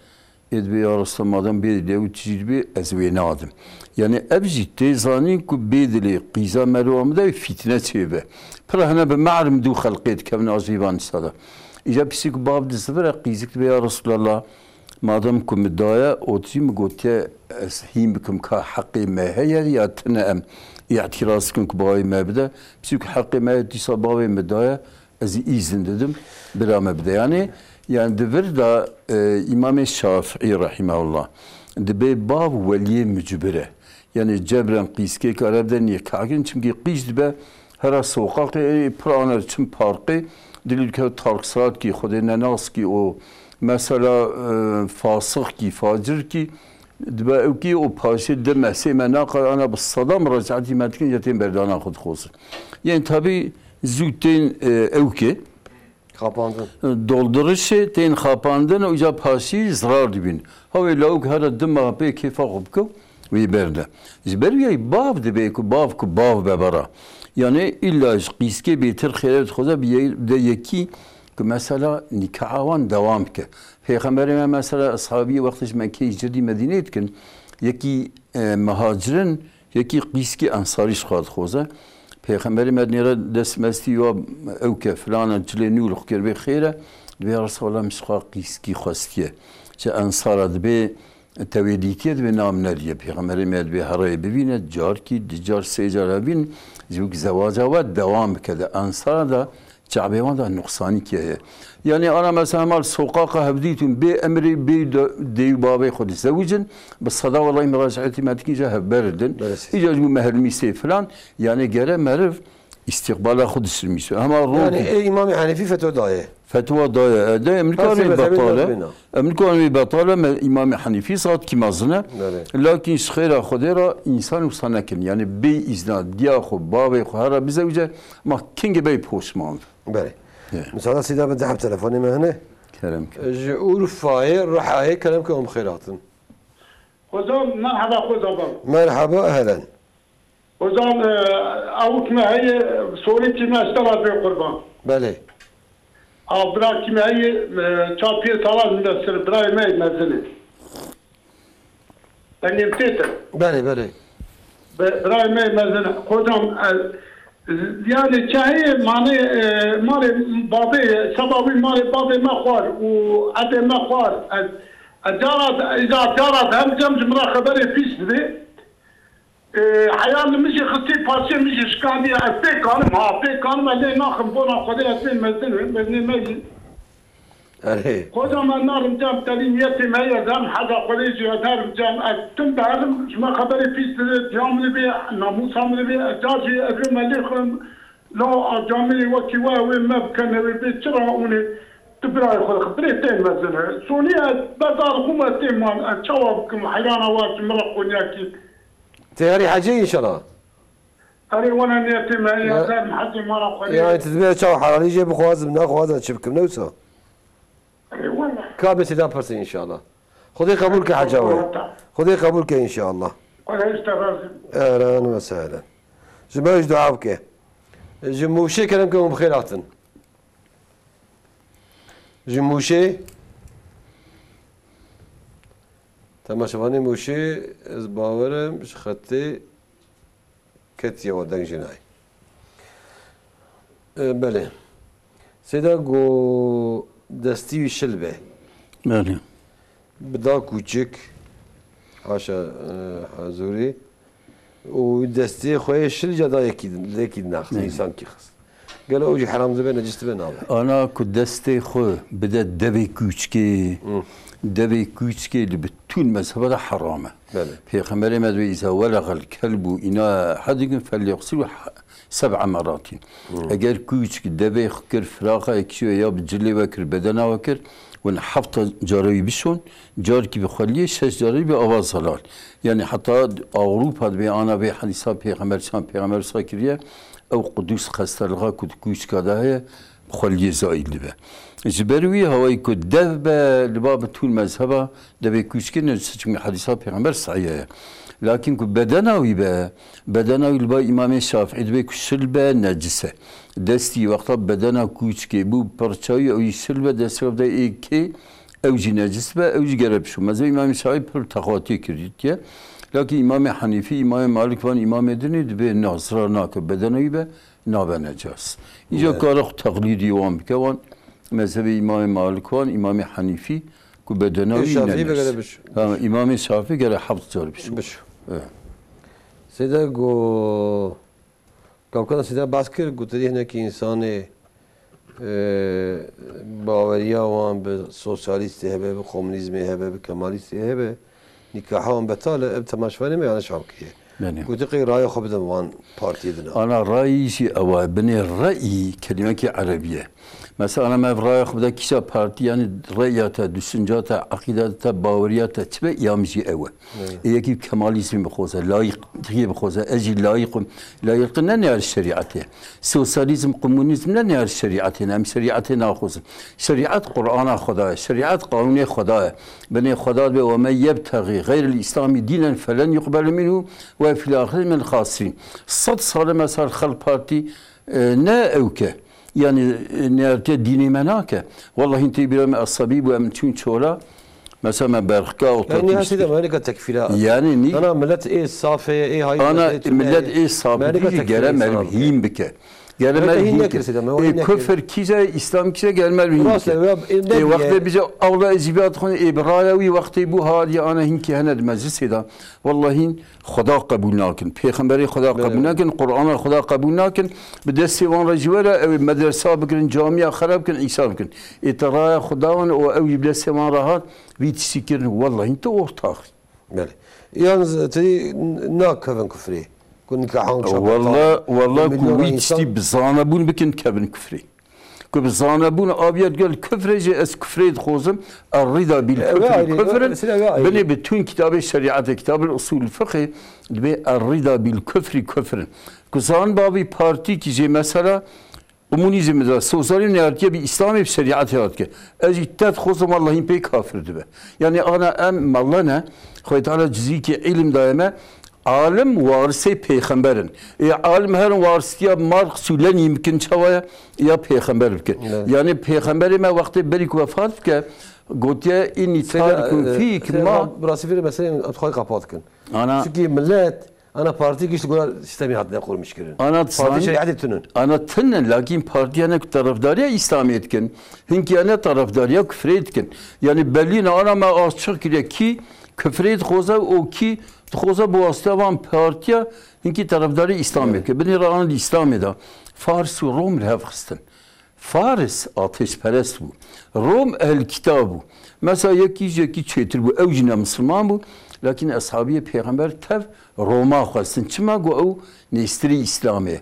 ادبي يا رسول مادام بيدلي و تجربي ازوي نادم يعني ابجي تيزاني كو بيدلي قيزا مروم دا فتنه تيبه فرهنا بمعلم دو خلقيت كم ناجيبان صدا اجا بيسك باب دسفر قيسك بي يا رسول الله مادام كم دايا اوتي مغوتي هيم بكم كا حقي ما هي يا تنام اعتراضكم كباي ما بدا بسيك حقي ما دي صباوي مدايا از اذن ددم بلا مبدا يعني دبر دا امام الشافعي رحمه الله دبي باب ولي مجبره يعني جبران قيسكي كاربدن يكاكن çünkü قيس دبا هر سوقاق پرانر چم پارقي دلیل که تارکسات کی خود نناس کی او مثلا فاسق کی فاجر کی دبا او کی او پاشه دم سه مناقل انا بالصدام رجعتي ما تكن يتم بردانا خود خوص يعني tabi zütten او ki kapandın dolduruşu ten kapandın o ya paşı zarar dibin hava lauk her dema pe kefa qubku ve berde zberiye bab de ku bav bebara yani illa qiske betir xeyret xoda de yeki ki mesela nikahavan devam ke peygamberime mesela ashabi vaktiş Mekke hicri Medine etkin yeki muhacirin yeki qiski ansari xad xoza Peygamberi Medine'ye desmesti yo evke falan cileni ul khir khira ve Resulullah misqa qiski khastiye çe ansara be tevditiyet ve namneriye Peygamberi Medine'ye haray bibine car ki dicar secar bin zuk zavaja ve devam kede ansara da Çabevan da nuksani ki yani ana mesela mal sokağa hevditun be emri be dev babay khud zavujin bas sada vallahi meracaati matkince haberden icaz bu mehrmisi falan yani gere merv istikbala khud sirmisi ama yani İmam Hanifi fetva daye فتوى ضايع امريكان بطاله امام حنيفي صاد كي مازنه لكن خير خديرا انسان وصنكن يعني بي ازنا دياخو بابي خو هرا بزوجه ما كينج بي بوشمان بله مثلا سيدا بدي حب تلفوني ما هنا كلام ورفاي رحاي كلامكم خيرات. خزام مرحبا خزام. مرحبا اهلا. خزام اوك ما هي سوريتي ما اشتغل في قربان. بله. براكي ما هي شابير طلال من السر براي ما يمزني. لاني متيتر. بله. براي ما يمزني. خزام يعني شاهي مالي بابي سببي مالي بابي مخوار وعدي مخوار الجارات اذا جارات هم جمج مرا خبري فيس ذي حيان مشي خطي باسي مشي شكاني افيك انا ما افيك انا ما لي ناخذ بونا خدي افين مزن مزن عليه خذهم النار مجام تلين يتم هي زم حدا قليجي ودار مجام تم بعلم ما خبري فيس جامل بي ناموس عمل بي جاجي ابي مليخم لو جاملي وكي وين ما كان بي تراوني تبراي خبريتين مثلا سونيا بازار حكومه تيمان تشاوبكم حيانا واش مرق ونياكي تياري حاجي ان شاء الله. اري وانا نيتي ما هي دار محدي مرق يعني تدبير تشاو حراري جيب خوازم ناخذ شبكم نوسا. اي والله كابل سيدا برسي ان شاء الله. خذي قبولك حجاوي. خذي قبولك ان شاء الله. ولا استغرب. اهلا وسهلا. جماعه دعاوك. جموشي كلامكم بخيرات. جموشي تماشواني موشي از باورم شخطي كتيا ودن جناي. بله سيدا قو دستي شلبه بله بدا كوچك حاشا حضوري ودستي خوي شل جدا يكيد ناخذ انسان كي خص قال اوجي حرام زبين نجست بين الله انا كدستي خو بدا دبي كوچكي دبي كوچكي لبتون مذهب حرامه بله پیغمبر مدوي اذا ولغ الكلب إنا حدكم فليغسل 7 مرات اگر كوچك دبي خكر فراخه يكشو يا بجلي وكر بدنا وكر ون حفظ جاري بشون جار كي بخليه 6 جاري بآواز زلال يعني حتى اوروبا بي انا بي حديثا پیغمبر ساكريه او قدوس خسترغا كد كوش كداهي بخليه زايد لبه جبروي هواي كد دب لباب طول مذهبه دبي كوش كن سچم حديثا پیغمبر صحيح لكن كد بدناوي بدناوي لبا امام الشافعي دبي كشلبه نجسه دستي وقتا بدنا كوش كي بو پرچاي او يشلبه دستي ده ايكي او جي نجس به او جي گرب شو مذهب امام الشافعي پر تقاطي كرديت لكن امام حنيفي امام مالك وان امام دني دبي ناصرنا كبدنوي به نابه نجاس اینجا کار تقلیدی وام بکوان مذهب امام مالک وان امام حنیفی كبدناوي نجس امام شافعي قال حفظ جار بشو سيدا قو كان سيدا باسكر قلت لي هنا كي انسان باوريا وان بسوسياليست هبه بكومونيزم هبه بكماليست هبه نكاحهم بطالة بتماشفاني ما يعني شعبكية. قلت لي رأي خبز وان بارتي دنا. أنا رأيي شيء أو بني الرأي كلمة عربية. مثلا أنا ما برأي خبز كيسا بارتي يعني رأياته دسنجاته عقيدته باورياته تبع يامجي أول. يجي كماليزم بخوزه لايق تغيي بخوزه أجي لايق نني على الشريعته. سوسياليزم كومونيزم نني على الشريعته نعم شريعته ناخذ. شريعة قرآن خداه شريعة قانون خداه بني خداه وما يبتغي غير الإسلام دينا فلن يقبل منه وفي الآخر من الخاسرين. صد صار مثلا خل بارتي نا أوكا يعني نرتي ديني مناك والله انت برام الصبيب وامتون شورا مثلا برخكا يعني هسه ما لك تكفيرات يعني انا ملت ايه الصافيه ايه هاي انا ملت ايه الصافيه جرى مرهيم بك جرى مرهيم كفر كيزا اسلام كيزا جرى مرهيم وقت بيجا اولا ازيبات خون ابراهيمي وقت بو هادي انا هنكي هنا مجلس هذا والله خدا قبول ناكن پیغمبري خدا قبول ناكن قرآن خدا قبول ناكن بدست وان رجوله او مدرسه بكن جامعه خراب كن عيسى بكن اترا خداون او او بدست وان راحت بيتسكر والله انت ورتاخ بله يعني تري ناك كفن كفري كن كحون والله كويتشتي بزانبون بكن كبن كفري كبزانبون أبيض قال كفر جي اس كفريد خوزم الرضا بالكفر كفر بني بتون كتاب الشريعة كتاب الأصول الفقه بي الرضا بالكفر كفر كزان بابي بارتي كي جي مثلا کمونیسم ده سوسیالی نیارتیه بی اسلامی به شریعت هات که از ایتاد خوزم الله این پی کافر دبه یعنی آنا ام مالنا خواهد تعالی جزی که علم دائمه عالم وارثه پیغمبرن عالم هر وارثیا مارکس ولن يمكن شويه یا پیغمبر بکن یعنی پیغمبر ما وقتی بری که وفات که گوتیا اینی تارکون فیک ما براسي في مثلا ادخل قاپات كن انا çünkü millet ana parti gişti golar sistemi hatta kurmuş kirin انا parti şeriat tünün انا تنن لكن partiyane tarafdarıya İslam etkin hinkiyane tarafdarıya küfür etkin yani belli ana ma açık ki küfür et xoza o ki xoza bu astavan partiya hinki tarafdarı İslam etkin beni ran İslam eda Fars ve Rom revxistin Fars ateşperest bu Rom el kitabı mesela yeki çetir bu evcine Müslüman bu lakin ashabiye peygamber tev Roma xwestin çima gu ew nêstîrî İslamê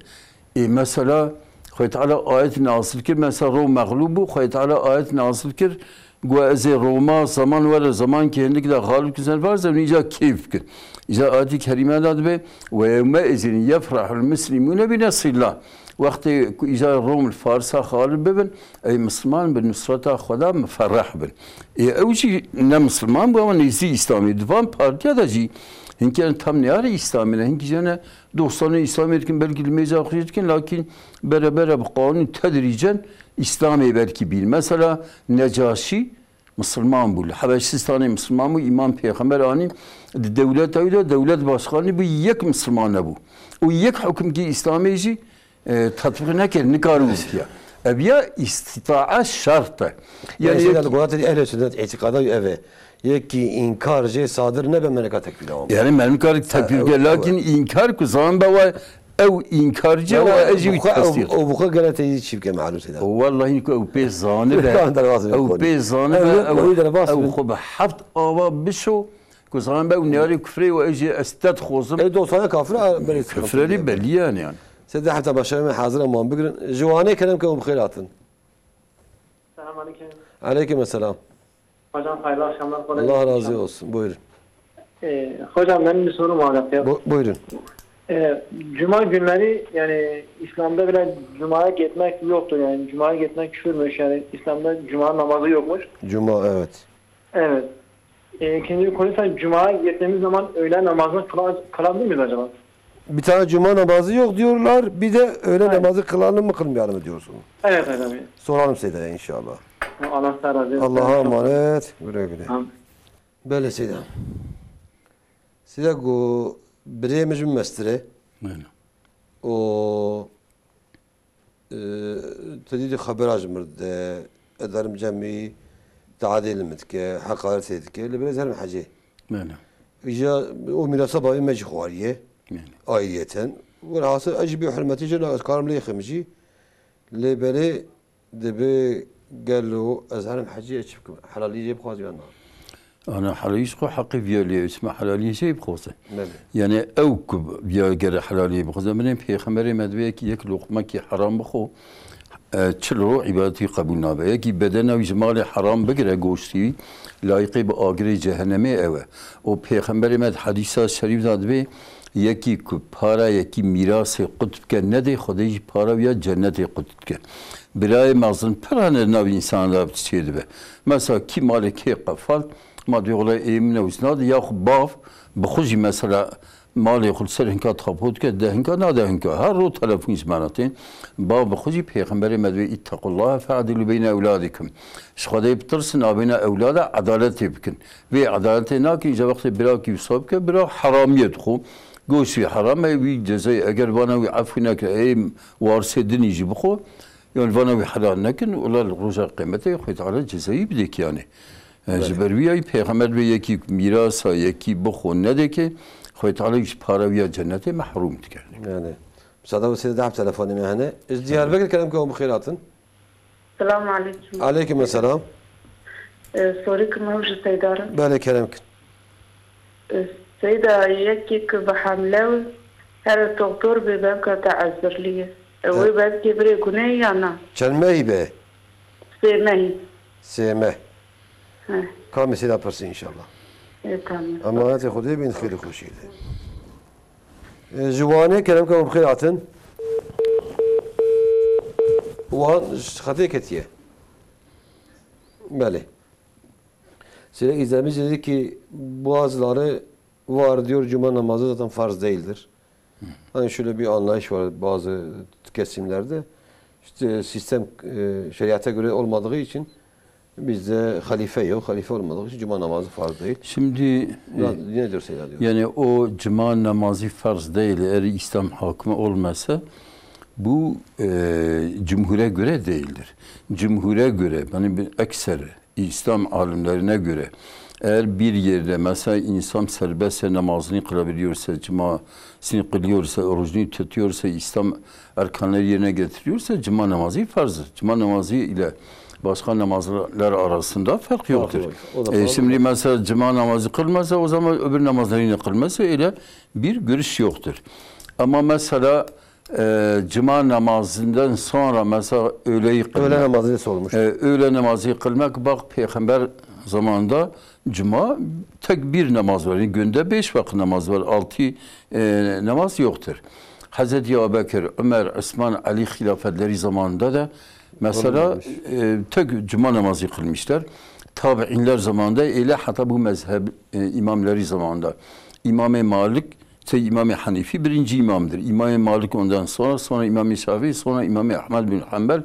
mesela Xwê Teala ayet nazil kir mesela Rom meğlûb bû Xwê Teala ayet nazil kir gu ez ê Roma zaman were zaman ki hindik de galib kizer var zevn îca kêf kir îca ayetî kerîme da dibe ve yevme izin yefrahul muslimûne bi nesrillah وقتی ایجا روم الفارسا خالد ببن ای مسلمان به نصرت خدا مفرح بن اوجی نه مسلمان بو نیزی اسلامی دوام پارتیا da جی هنگی tam نیاری اسلامی نه هنگی جنه دوستانه اسلامی erken belki bilmeyiz akıyetken lakin beraber bu kanun tedricen İslami belki bil mesela Necaşi Müslüman bu Habeşistan'ı Müslüman bu İmam Peygamber ani devlet ayda devlet başkanı bu yek Müslüman bu o yek hüküm ki İslamici tatbik nekir nikarız ya. Ebiya istita'a şartı. Yani şeyden kuatı ehl-i sünnet itikada eve. Yeki inkar je sadır ne be meneka tekbir devam. Yani meneka tekbir lakin inkar ku zaman bava ev inkarcı ve ecvi tasdik. O bu kadar galeteci çifke malum şeyden. Vallahi ku pe zanı ve ev pe zanı ve ev khub haft ava bişo ku zaman bava niyari küfre ve ecvi estad khozum. Dostane kafir küfreli belliyan yani. سيدي حتى بشر حاضر أمام بقرن جواني كلام كم بخيراتن. Selam aleyküm. Aleyküm selam. Hocam hayırlı akşamlar. Allah razı olsun. Buyurun. Hocam benim bir sorum olacaktı. Buyurun. Cuma günleri yani İslam'da bile Cuma'ya gitmek yoktur yani Cuma'ya gitmek küfürmüş yani İslam'da Cuma namazı yokmuş. Cuma evet. Evet. İkinci bir konu Cuma'ya gittiğimiz zaman öğlen namazını kılabilir miyiz acaba? Bir tane cuma namazı yok diyorlar. Bir de öğle namazı kılalım mı kılmayalım mı diyorsun? Evet abi. Soralım Seyda inşallah. Allah razı olsun. Allah'a emanet. Güle güle. Böyle Seyda. Seyda go bireyimizin mestre. O tedidi haber acımırdı. Ederim cemi تعادل متك حقارة سيدك اللي بلا زهر حاجة. إجا وميراث باقي ما جخوارية. آية والحاصل أجيب حرمتي جنا أذكارم لي خمجي اللي بالي دبي قال له أزهر حاجة أشوفكم حلالي جيب خوازي أنا. أنا حلالي شو حقي فيالي اسمه حلالي جيب خوازي. يعني أوكب فيا جرى حلالي بخوزه منين في خمرة مدوية كي يك لقمة كي حرام بخو. چلو عبادتی قبول نابه کی بدن و جمال حرام بگره گوشتی لایقی به آگر جهنمی اوه و پیغمبر مد حدیثا شریف داد به یکی پارا یکی میراث قطب که نده خودش پارا یا جنت قطب که برای مازن پرانه نو انسان داد چیده به مثلا کی مالکی قفال ما دیوله ایمن و زناد یا خب باف بخوجی مثلا مالی خود سر هنگا تابود که ده هنگا نه ده هنگا هر رو تلفون زمانتین باب خودی پیغمبر مدوی اتقوا الله فعدلوا بین اولادکم شخوده بترسن آبین اولاد عدالت بکن و عدالت ناکی جا وقت برا کی صاحب که برا حرامیت خو گوشی حرامه وی جزای اگر وانوی عفو نکن ای وارث دنیجی بخو یعنی وانوی حلال نکن ولا روز قیمته خود تعالی جزایی بدک یعنی جبروی ای پیغمبر به یکی میراث یکی بخو نده که خواهی تعالی پارویا جنت محروم کرد. Yani. Müsaade ve size de telefonu mehane. Diyarbakır kelam ki o bخيراتن. Selamun aleyküm. Aleyküm selam. Soru kımavcı Seydar'ın. Böyle kelam ki. Seyda yekik بحملة her doktor bebek تعذر ve ben kibre güney yana. Çelmeyi be. Sevmeyi. Sevme. Kam silah persi inşallah. tamam. Ama hadi خدي بين خير خوشي. جواني كلامكم بخيراتن. وان خطيك كتيه بله Size izlemiz dedi ki bazıları var diyor cuma namazı zaten farz değildir. Hani şöyle bir anlayış var bazı kesimlerde. İşte sistem şeriata göre olmadığı için bizde halife yok. Halife olmadığı için cuma namazı farz değil. Şimdi Ne diyor Seyyid diyor. yani o cuma namazı farz değil. Eğer İslam hakımı olmasa bu cumhure göre değildir. Cumhure göre yani bir ekser İslam alimlerine göre eğer bir yerde mesela insan serbestse namazını kılabiliyorsa, cumasını kılıyorsa, orucunu tutuyorsa, İslam erkanları yerine getiriyorsa cuma namazı farzdır. Cuma namazı ile başka namazlar arasında fark yoktur. Şimdi mesela cuma namazı kılmazsa o zaman öbür namazları yine kılmazsa öyle bir görüş yoktur. Ama mesela cuma namazından sonra mesela öğle namazı sormuş. Öğle namazı kılmak bak Peygamber zamanında cuma tek bir namaz var. Yani günde 5 vakit namaz var. 6 namaz yoktur. Hazreti Ebu Bekir, Ömer, Osman, Ali hilafetleri zamanında da mesela tek cuma namazı kılmışlar. Tabi'inler zamanında öyle hatta bu mezhep imamları zamanında. İmam-ı Malik İmam-ı Hanifi birinci imamdır. İmam-ı Malik ondan sonra İmam-ı Şafii, sonra İmam-ı Ahmed bin Hanbel.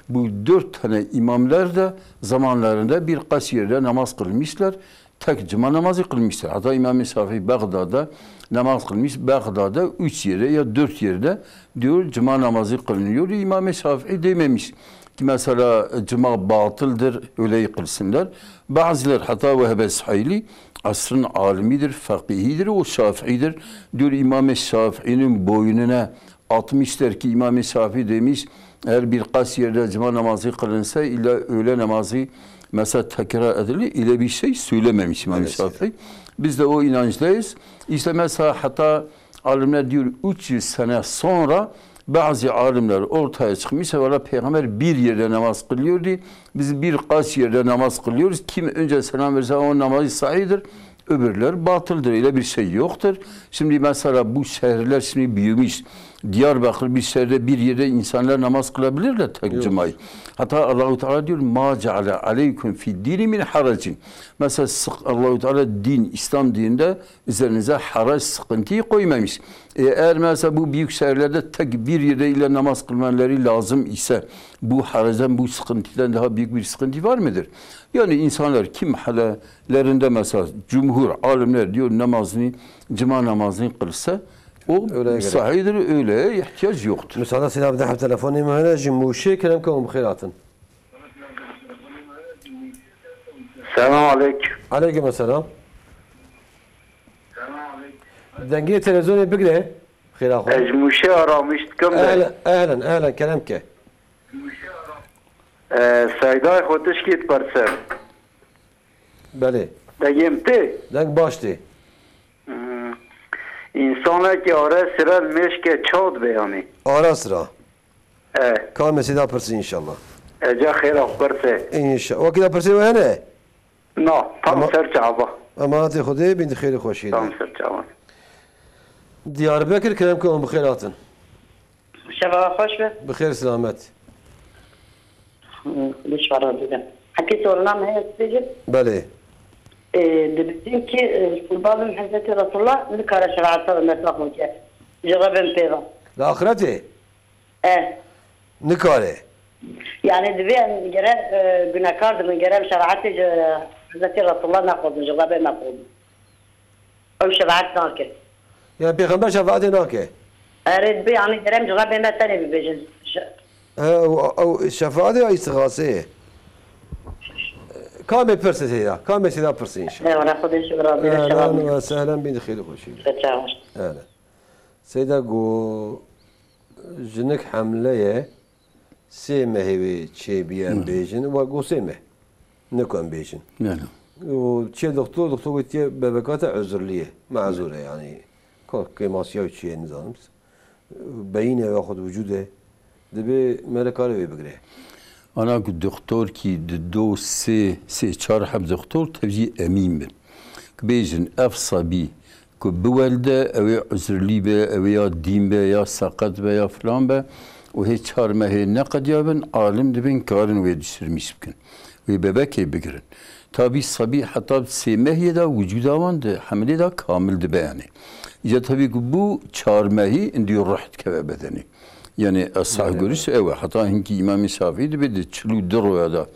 Bu 4 tane imamlar da zamanlarında birkaç yerde namaz kılmışlar. Tek cuma namazı kılmışlar. Hatta İmam-ı Şafii Bağdat'da namaz kılmış. Bağdat'da 3 yerde ya 4 yerde diyor cuma namazı kılınıyor. İmam-ı Şafii dememiş ki mesela cuma batıldır öyle yıkılsınlar. Bazıları hatta Vehbe Sahili asrın alimidir, fakihidir, o Şafii'dir. Diyor İmam-ı Şafii'nin boynuna atmışlar ki İmam-ı Şafii demiş eğer birkaç yerde cuma namazı kılınsa illa öğle namazı mesela tekrar edilir ile bir şey söylememiş İmam-ı Şafii. Biz de o inançtayız. İşte mesela hatta alimler diyor 300 sene sonra bazı alimler ortaya çıkmış. Valla Peygamber bir yerde namaz kılıyordu. Biz birkaç yerde namaz kılıyoruz. Kim önce selam verirse o namazı sahihdir. Öbürler batıldır. Öyle bir şey yoktur. Şimdi mesela bu şehirler şimdi büyümüş. Diyarbakır bir şehirde bir yerde insanlar namaz kılabilirler tek cumayı. Hatta Allah-u Teala diyor ma ceale aleykum fi dini min haracin. Mesela Allah-u Teala din, İslam dininde üzerinize harac sıkıntıyı koymamış. Eğer mesela bu büyük şehirlerde tek bir yerde ile namaz kılmaları lazım ise bu haracdan, bu sıkıntıdan daha büyük bir sıkıntı var mıdır? Yani insanlar kim hallerinde mesela cumhur alimler diyor namazını, cuma namazını kılsa o sahihdir, öyle ihtiyaç yoktur. Müsaade silah bir telefonu mühene cimuşi kerem kavum bxiratın. Selamun aleyküm. Aleyküm selam. Dengi televizyonu bigre. Khira khoi. Ecmuşi aramıştım da. Ehlen kerem ke. Sayday xotiş git parse. Bale. Degimti. Deng başti. İnsanlar ki ara sıra meşke çad beyani. Ara sıra. Kamesi da pırsı inşallah. Eca khira parse. İnşallah. Vakit pırsı ve ne? No, tam serçaba. Ama hadi khudi bin khiri khoşi. Tam serçaba. Diyarbakır kerem kavum bxiratın. شباب خوش به بخير سلامت. ليش فرض dedim. Hakiki sorunam hepsi. بله. Dedim ki Kurbanın Hazreti Resulullah bir kara şeriatı meslek ki. Cevabım peygamber. La ahireti. Nikare. Yani diyen göre günahkardım göre şeriatı Hazreti Resulullah nakıldı. Cevabı nakıldı. O şeriat nakil. Ya peygamber şefaati nake. أريد يعني درام جواب ما تاني ببيجن أو الشفاعة أو استغاثة كم برسة هي كم سيدا برسة إن شاء الله. أنا خذ شكرا أهلا وسهلا بين خوش. أهلا. سيدا جو جنك حملة سيمة هي شيء بيان بيجن وجو سيمة نكون بيجن. نعم. وشيء دكتور قلت ببكات عذرلية معذورة يعني كماسيا وشيء نظام. بينه ياخذ وجوده دبي ملكاره بيبقره انا دكتور كي دو سي چار حب دكتور تبجي امين بن كبيجن افصبي كبولده او عذرلي به او يا دين به يا سقط به يا فلان به وهي çar mehe ne kad yabın alim dibin karın ve düşürmüş bkin. Ve bebek bigirin. Tabi sabi hatta semehye da vücuda vandı hamile da kamil dibe yani. Ya tabi ki bu çar mehi indiyor rahat keve bedeni. Yani asah görüş evet hatta hinki İmam-ı Şafii de bir çulu dırroya da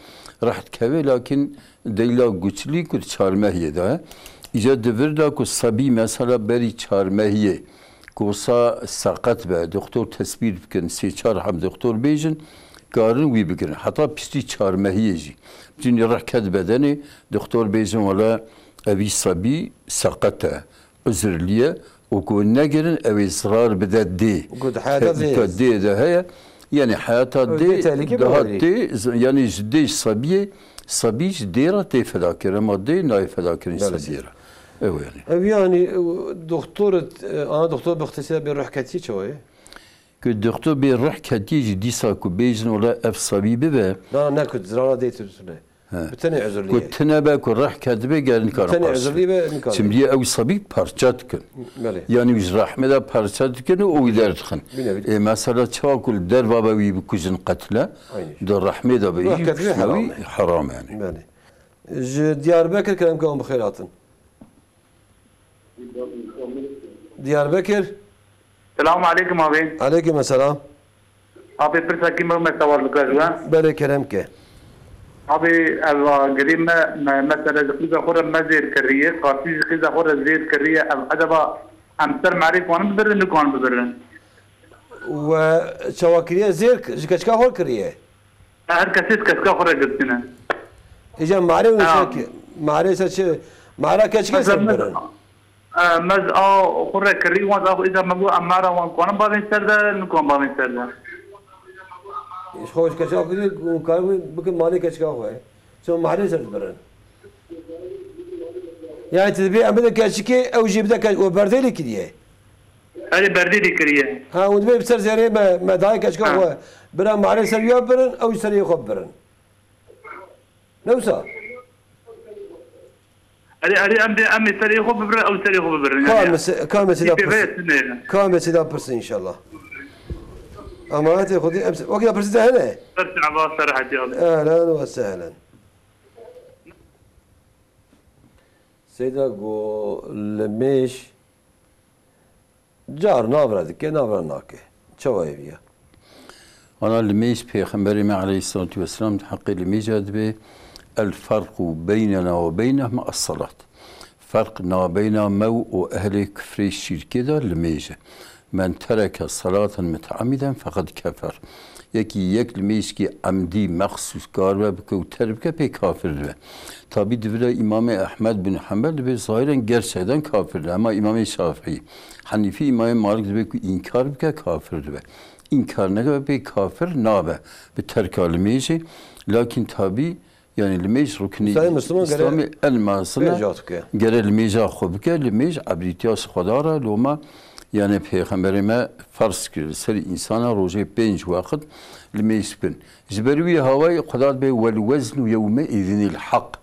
rahat keve lakin deyla güçlü kur çar mehiye da. İca devir da ku sabi mesela beri çar mehiye kosa sakat be doktor tespit bkin seçar ham doktor bejin karın vi bkin hatta pisli çar mehiyeci. Bütün rahat bedeni doktor bejin valla evi sabi sakata özürliye وكون نجرن أو إصرار بدأ دي وكود حياة دي ده هي يعني حياة دي ده يعني جدي صبي جديرة تي فذاكرة ما دي ناي فذاكرة صديرة يعني دكتور أنا دكتور باختصار بيروح كتير شوية كدكتور بيروح كتير جدي ساكو بيجن ولا أف صبي ببه لا أنا كنت زرارة ديت رسولة بتني عذر ليه كنت أنا بكون راح كاتبه قال نكار بتني عذر ليه نكار سمدي أو صبي بارشات كن يعني وجرح مدا بارشات كن ويدار خن مثلا تشاكل در بابا ويبكوزن قتله در رحمة دا بيجي حرام يعني دياربكر كلام كلام بخيراتن دياربكر السلام عليكم أبي عليكم السلام أبي برسا كيما ما صور لك بله كلامك أبي قريب ما مثلا زخيزة خورة ما زير كرية قاسي زخيزة خورة زير كرية أدبا أمسر معرف وانا ببرن نكون ببرن وشواكرية زير كشكا خور كرية هر كسيس كشكا خورة قلتنا إجا معرف ونشاك معرف ساتش معرف كشكا سبرن مز خورة كرية وانا إذا مبو أمارا وانا بابين سرده نكون بابين سرده خوش كشكا خوري وكارم بكم مالي كشكا خوي شو معرف سرد برن يعني تدبي أمدا كشكي أو جيبدا كش وبرديلي كريه هذه برديلي كريه ها ودبي بسر زيري ما داي كشكا هو برا معرف سريا برن أو سريا خب برن نوصل هذه أمي سريا خب برن أو سريا خب برن كامل سيدا برسن إن شاء الله أما هاتي خذي أمس وقتها برسيدة هنا برسن عباس صراحة أهلا وسهلا سيدا قو لميش جار نابردك كي نابرناك شوي بيا أنا لميش بيغمبري عليه الصلاة والسلام تحقق لميش به الفرق بيننا وبينهم الصلاة فرق بين مو وأهل كفر الشرك ده لميش من ترك صلاة متعمدا فقد كفر يك لميشكي عمدي مخصوص كاربه بكو تربكه بي كافر ده tabi devre İmam Ahmed bin Hanbel ve zahiren gerçekten kafirdir ama İmam Şafii Hanifi İmam Malik de inkar bike kafirdir. İnkar ne kadar bir kafir nabe bir terk almeyeceği lakin tabi yani limej rukni İslami elmasına gerelmeyeceği khubke limej abritiyas khudara loma yani peygamberime farz ki ser insana roje 5 vakit limej bin jberwi havayı qadar be vel vezn yevme izinil hak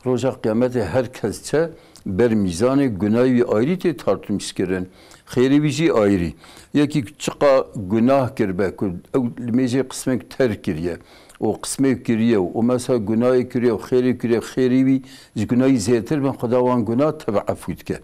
roja kıyamete herkesçe ber mizanı günahı ayrı te tartılmış kiren xeyri bici ayrı yeki çıqa günah kirbe o limej kısmek terk kiriye o kısmet kiriye o mesela günahı kiriye xeyri kiriye xeyri bi günahı zeter ben xudavan günah tabi afut ke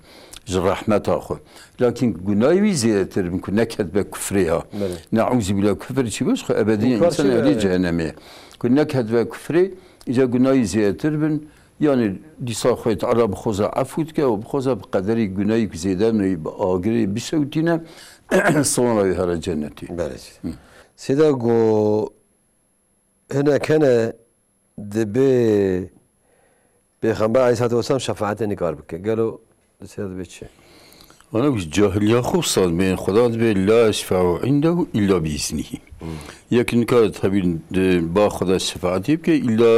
rahmet ahu lakin günahı zeter ben neked be küfriha nauzu billah küfür çiboş ebediyen insan ehli cehenneme neked be küfri ica günahı zeter ben yani disa xeyt ala bxoza afut ke o bxoza bqadari günahı zeden agri bisawtine sonra yara cenneti بله سيدا قو هنا كان دبي بيغمبر عليه الصلاة والسلام شفاعة نقار بك قالوا سيدا بيتشي أنا بس جاهل خصوصا من خدا لا يشفع عنده إلا بإذنه لكن كانت هبين با خدا الشفاعة يبكي إلا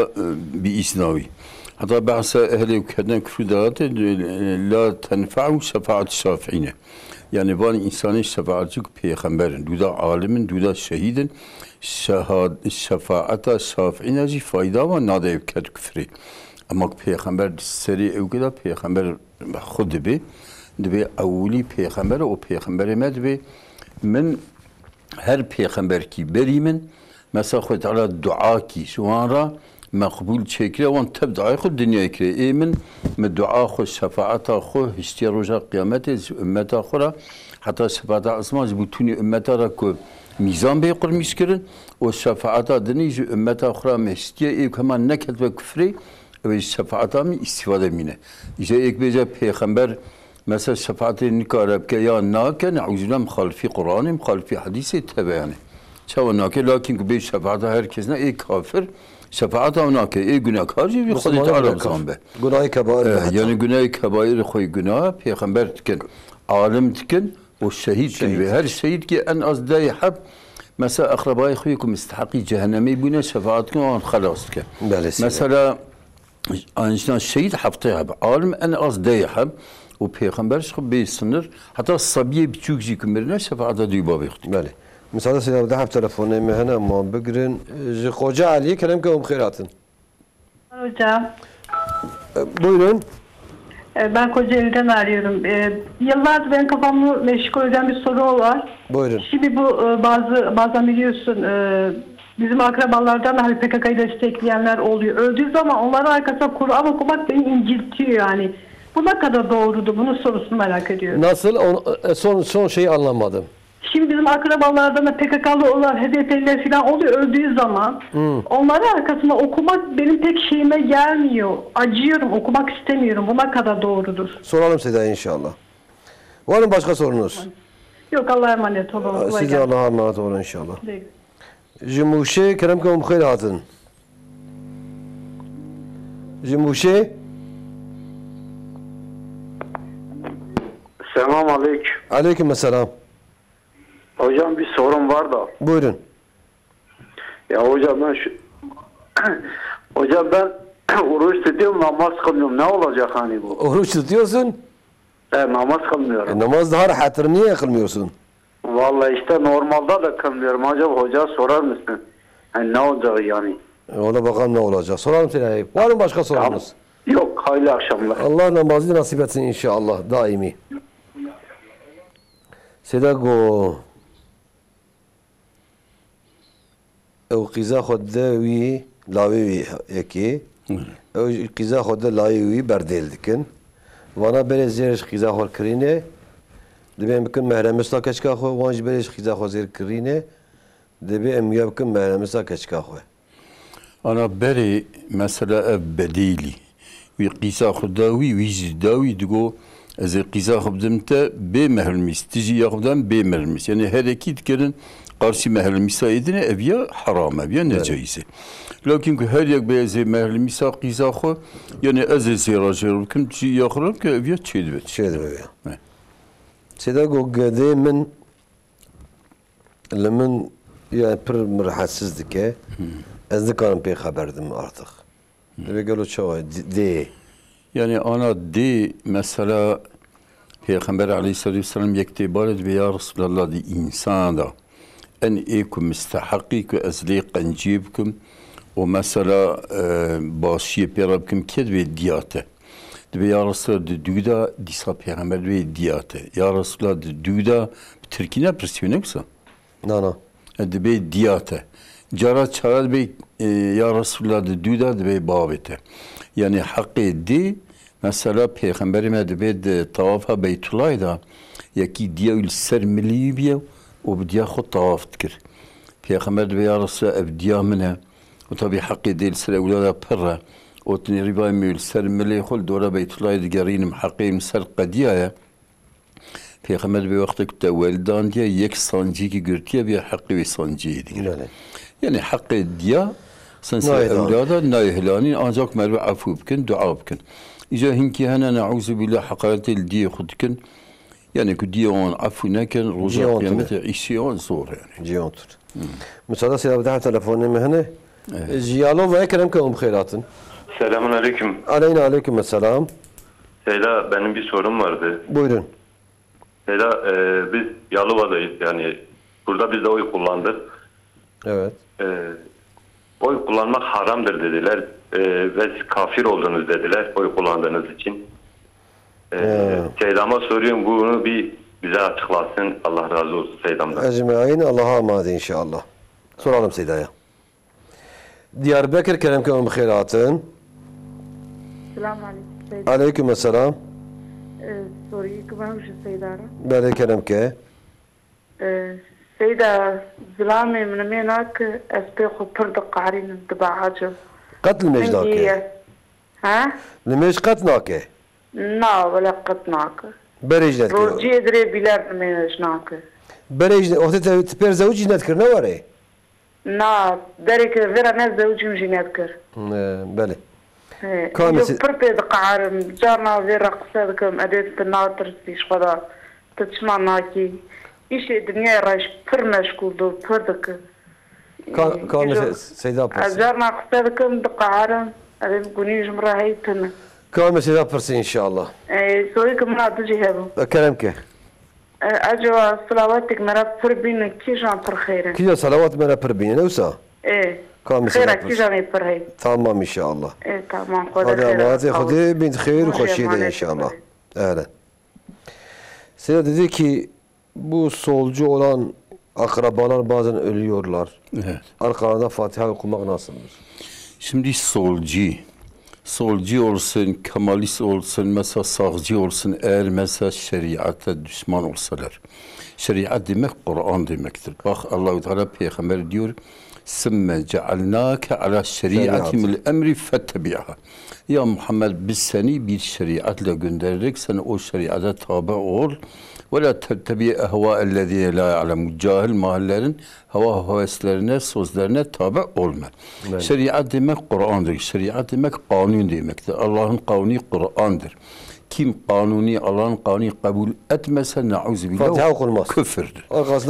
بإذنه حتى بعث أهل وكذا كفدات لا تنفع شفاعة الشافعين يعني بان إنسان شفاعتك بيغمبر دودا عالم دودا شهيد شفاعة الشافعين جي فايدة ونادى يبكت كفري أما بيغمبر سري أو كذا بيغمبر خود دبي أولي بيغمبر أو بيغمبر ما دبي من her peygamber ki berimin mesela Xwe Teala dua ki şu an مقبول çekire wan tebda xwe dünya kire emin me dua xwe şefaata xwe hiştiya roja kıyamete ümmeta xwe ra hatta şefaata asma bu tuni ümmeta ra ku mizan bey qurmiş kirin o şefaata dini ji ümmeta xwe ra hiştiya ev keman neket ve küfri ve şefaata mi istifade mine işte ek beje peygamber mesela şefaati nikarab ke ya nake na'uzubillah muhalifi Kur'an'ı muhalifi hadisi tabi yani çava nake lakin be şefaata herkesine ey kafir şefaat avnake ey günahkar gibi Xwedê Teala bizanbe. Günahı kebair. Yani günahı kebair xoy günah peygamber dikin alim dikin o şehit gibi her şehit ki en az dayhab mesela akrabayı xoykum istihaqi cehennemi buna şefaat kin an khalas dikin. Mesela anjdan şehit haftaya alim en az dayhab o peygamber şık bir sınır hatta sabiye biçük zikrine şefaata duyba bekti. Bəli. Mesela size daha telefonu mehene ama bugün Hoca Ali kelam kavum khairatın. Hocam. Buyurun. Ben Kocaeli'den arıyorum. Yıllardır benim kafamı meşgul eden bir soru var. Buyurun. Şimdi bu bazen biliyorsun bizim akrabalardan hani PKK'yı destekleyenler oluyor. Öldüğü zaman onların arkasına Kur'an okumak beni inciltiyor yani. Bu ne kadar doğrudur? Bunun sorusunu merak ediyorum. Nasıl? Son şeyi anlamadım. Şimdi bizim akrabalardan da PKK'lı olan HDP'liler falan oluyor öldüğü zaman onların arkasında okumak benim pek şeyime gelmiyor. Acıyorum, okumak istemiyorum. Bu ne kadar doğrudur? Soralım size inşallah. Var mı başka sorunuz? Yok, Allah'a emanet olun. Siz de Allah'a emanet olun inşallah. Cimuşe kerem kavum khairatın. Cimuşe. Selamun aleyküm. Aleykümselam. Hocam bir sorun var da. Buyurun. Ya hocam hocam ben oruç tutuyorum, namaz kılmıyorum. Ne olacak hani bu? Oruç tutuyorsun? Namaz kılmıyorum. Namaz daha rahattır. Niye kılmıyorsun? Vallahi işte normalde de kılmıyorum. Acaba hoca sorar mısın? Yani ne olacak yani? Ona bakalım ne olacak. Soralım seni. Var mı başka sorunuz? Yok, hayırlı akşamlar. Allah namazı nasip etsin inşallah daimi. Sedago او قیزا خود وی لاوی یکی او قیزا خود لاوی وی بردیل دکن وانا بره زیرش قیزا خود کرینه دبی بکن محرم مسلا کشکا خو وانج برش قیزا خود زیر کرینه دبی امیا بکن محرم مسلا کشکا خو انا بری مثلا بدیلی وی قیزا خود داوی وی زداوی دگو از قیزا خود دمته به محرمیست تیجی یاخدم به محرمیست یعنی هر اکی دکرن karşı mehel misaidine evya haram evya necaize. Lakin ki her yak beyazı mehel misa qizaxo yani az zirajır kim çi yaxram ki evya çedvet. Çedvet. Seda gogade min lemin ya pır rahatsızlık ki az dikarim pey haberdim artık. Ve galo çava de. Yani ana de mesela Peygamber aleyhissalatu vesselam yektibaret ve ya Resulallah di insanda en ekum müstahakik ve ezliqen cibkum o mesela başıya perabkim ked ve diyate. Ve ya Resulallah düğda disa peygamber ve diyate. Ya Resulallah düğda Türkiye presiyon yoksa? Na. Ve diyate. Cara çarad be ya Resulallah düğda ve babete. Yani hakkı di mesela peygamberime de tavafa Beytullah'da yaki diyül sermiliyi biye و بدي اخذ طواف تكر Peygamber ve ya Resulallah evdiya mine o tabi hakkı değil sıra evlada pırra o tini rivay mül sermeli khul dora Beytullah'ı digerinim hakkı ser qadiyaya Peygamber ve vakti kute veldan diye yek sancı ki gürtiye bir hakkı ve sancıydı. Yani hakkı diye sen sıra evlada nayhlani ancak merve afu bkin dua bkin. İca hinki hana na'uzu billah hakaretil diye khudkin yani ki diyon afu neken roza kıyamete işiyon zor yani. Ciyontur. Müsaade size daha telefonu mehne. Ziyalo ve kerem kavum khairatın. Selamun aleyküm. Aleyna aleyküm selam. Seyla benim bir sorum vardı. Buyurun. Seyla biz Yalova'dayız yani burada biz de oy kullandık. Evet. Oy kullanmak haramdır dediler ve siz kafir oldunuz dediler oy kullandığınız için. Seyda'ma soruyorum bunu bir bize açıklasın. Allah razı olsun Seyda'mdan. Ecmaîn Allah'a emanet inşallah. Soralım Seyda'ya. Diyarbakır Kerem Kavim Khairatın. Selamun aleyküm Seyda. Aleyküm selam. Soruyu kıvamış Seyda. Bele Kerem ke. Seyda zilami min menak espe khupır da qarin dıbacı. Qatl mejdake. Ha? Limeş qatnake. Na wala qatnake. Berejnet ki. Roji edre bilar meşnak. Berejnet. Ohte teper zavuci net kır ne var ey? Na derek vera ne zavucum jinet kır. Bele. كامل بربي قعرم جارنا في رقصة كم أديت الناطر شغلا تسمع ناكي إيش الدنيا رايش بر مشغول دو بردك كامل سيدا برسي جارنا قصة كم دقعرم أديت كونيج مراهيتنا كامل سيدا برسي إن شاء الله سويكم ما تجي هذا كلامك أجوا صلواتك مرا بربين كيجان برخيرا كذا صلوات مرا بربين نوسا إيه كامل خيرا سيدا كيجان برهي تمام إن شاء الله إيه تمام خذ هذا خير أماناتي خذي بنت خير وخشيدة إن شاء الله أهلا Seyda dedi ki bu solcu olan akrabalar bazen ölüyorlar. Evet. Arkalarında Fatiha okumak nasıldır? Şimdi solcu olsun, kemalist olsun, mesela sağcı olsun, eğer mesela şeriata düşman olsalar. Şeriat demek Kur'an demektir. Bak Allah-u Teala Peygamber diyor, ''Sümme cealnâke ala şeriatim el-emri fettebi'ha.'' Ya Muhammed biz seni bir şeriatla göndererek sen o şeriata tabi ol. Ve la tettebi ehvâ'ellezîne lâ ya'lemûn. Cahil mahallerin heveslerine, sözlerine tabi olma. Evet. Şeriat demek Kur'an'dır. Şeriat demek kanun demektir. Allah'ın kanunu Kur'an'dır. Kim kanuni Allah'ın kanunu kabul etmese na'uzubillah Fatiha okunmaz. Küfürdür.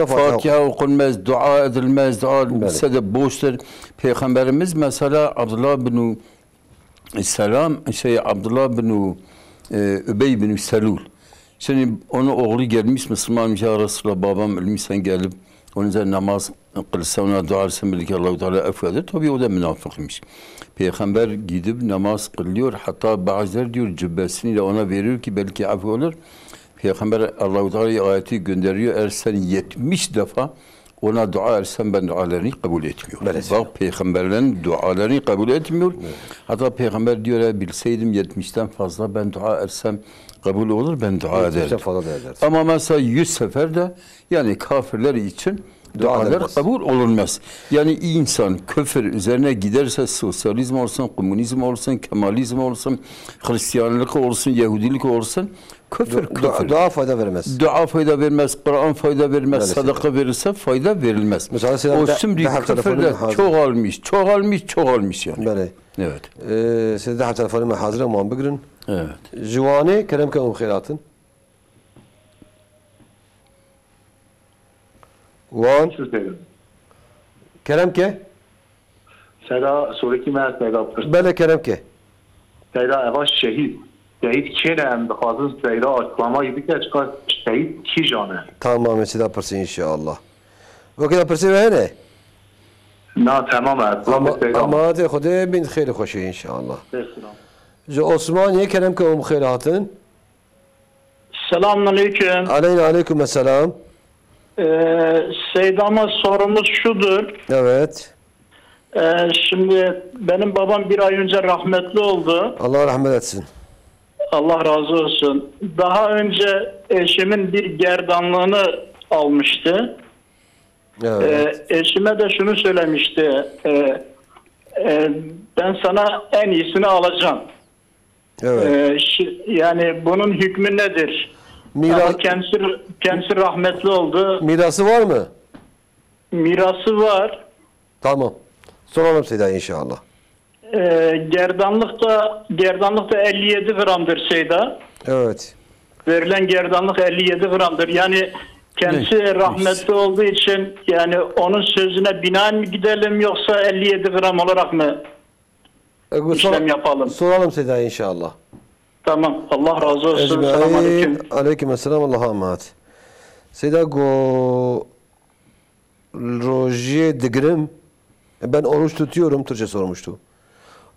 Fatiha okunmaz, dua edilmez, dua sedef boştur. Peygamberimiz mesela Abdullah bin Abdullah bin Übey bin Selul. Şimdi onun oğlu gelmiş Müslümanmış ya Resulallah babam ölmüş sen gelip onun üzerine namaz kılsa ona dua etsen belki Allah-u Teala affeder. Tabii o da münafıkmış. Peygamber gidip namaz kılıyor. Hatta bazıları diyor cübbesini de ona veriyor ki belki affı olur. Peygamber Allah-u Teala'ya ayeti gönderiyor. Eğer sen 70 defa ona dua etsem ben dualarını kabul etmiyorum. Evet. Bak peygamberlerin dualarını kabul etmiyor. Evet. Hatta peygamber diyor bilseydim 70'ten fazla ben dua etsem kabul olur ben dua ederdim. Ama mesela 100 seferde yani kafirler için dualar kabul olunmaz. Yani insan küfür üzerine giderse sosyalizm olsun, komünizm olsun, kemalizm olsun, Hristiyanlık olsun, Yahudilik olsun küfür. Dua fayda vermez. Dua fayda vermez, Kur'an fayda vermez, sadaka verirse fayda verilmez. Mesela o şimdi küfürde çoğalmış yani. Böyle. Evet. Siz de telefonumu hazır mı bugün? Evet. Juvani Kerem Kavim Khairatın. Wan Kerem ke? Seyda sonraki mer Seyda. Bele Kerem ke? Seyda eva şehit. Şehit kene em dixwazin Seyda açıklama gibi ki çıkar şehit ki jane. Tamam Seyda persi inşallah. Vakit persi ve ne? Na tamam ama de Xude bin xeyr xoşi inşallah. Ji Osmaniye Kerem Kavim Khairatın. Selamun aleyküm. Aleyküm selam. Seyda'ma sorumuz şudur. Evet. Şimdi benim babam bir ay önce rahmetli oldu. Allah rahmet etsin. Allah razı olsun. Daha önce eşimin bir gerdanlığını almıştı. Evet. Eşime de şunu söylemişti. Ben sana en iyisini alacağım. Evet. Yani bunun hükmü nedir? Kendisi rahmetli oldu. Mirası var mı? Mirası var. Tamam. Soralım Seyda inşallah. Gerdanlık da 57 gramdır Seyda. Evet. Verilen gerdanlık 57 gramdır. Yani kendisi rahmetli olduğu için yani onun sözüne binaen mi gidelim yoksa 57 gram olarak mı işlem yapalım? Soralım Seyda inşallah. Tamam. Allah razı olsun. Selamünaleyküm. Aleykümselam. Allah'a emanet. Seyda go roje digirim. Ben oruç tutuyorum. Türkçe sormuştu.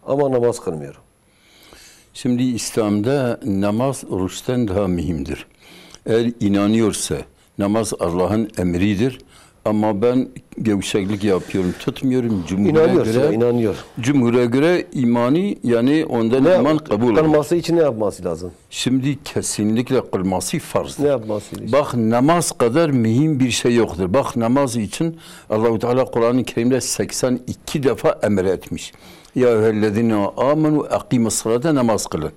Ama namaz kılmıyorum. Şimdi İslam'da namaz oruçtan daha mühimdir. Eğer inanıyorsa namaz Allah'ın emridir. Ama ben gevşeklik yapıyorum, tutmuyorum. İnanıyor. Cumhur'a göre imani yani ondan iman kabul olur. Kılması için ne yapması lazım? Şimdi kesinlikle kılması farzdır. Ne yapması lazım? Bak namaz kadar mühim bir şey yoktur. Bak namaz için Allah-u Teala Kur'an-ı Kerim'de 82 defa emretmiş. Ya eyyühellezine amenu akimus salate namaz kılın.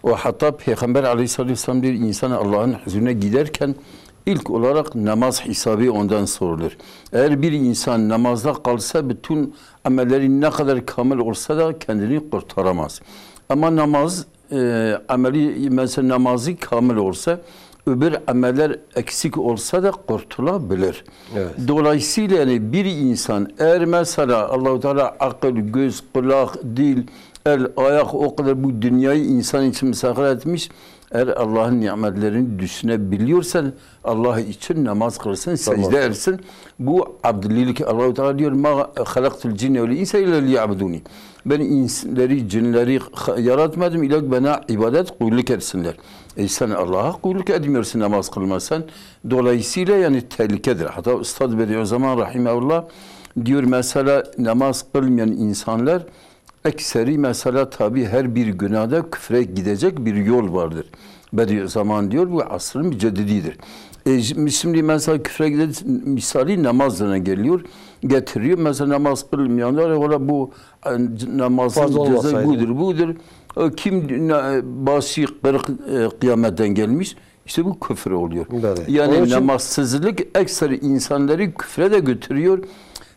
O hatta Peygamber Aleyhisselatü Vesselam bir insan Allah'ın huzuruna giderken İlk olarak namaz hesabı ondan sorulur. Eğer bir insan namazda kalsa bütün amelleri ne kadar kamil olsa da kendini kurtaramaz. Ama namaz ameli mesela namazı kamil olsa öbür ameller eksik olsa da kurtulabilir. Evet. Dolayısıyla yani bir insan eğer mesela Allah-u Teala akıl, göz, kulak, dil, el, ayak o kadar bu dünyayı insan için misafir etmiş. Eğer Allah'ın nimetlerini düşünebiliyorsan Allah için namaz kılsın, secde etsin. Bu abdüllilik. Allah-u Teala diyor ma halaktul cinne ve insa illa liya'buduni. Ben insanları, cinleri yaratmadım illa bana ibadet, kulluk etsinler. Sen Allah'a kulluk etmiyorsun namaz kılmasan. Dolayısıyla yani tehlikedir. Hatta Üstad Bediüzzaman rahimehullah diyor mesela namaz kılmayan insanlar ekseri mesela tabi her bir günahda küfre gidecek bir yol vardır. Bediüzzaman diyor bu asrın müceddididir. Şimdi mesela küfre gidecek misali namazına geliyor. Getiriyor mesela namaz kılmayanlar ola bu namazın ceza budur. Kim başı kırık kıyametten gelmiş işte bu küfür oluyor. Yani namazsızlık ekseri insanları küfre de götürüyor.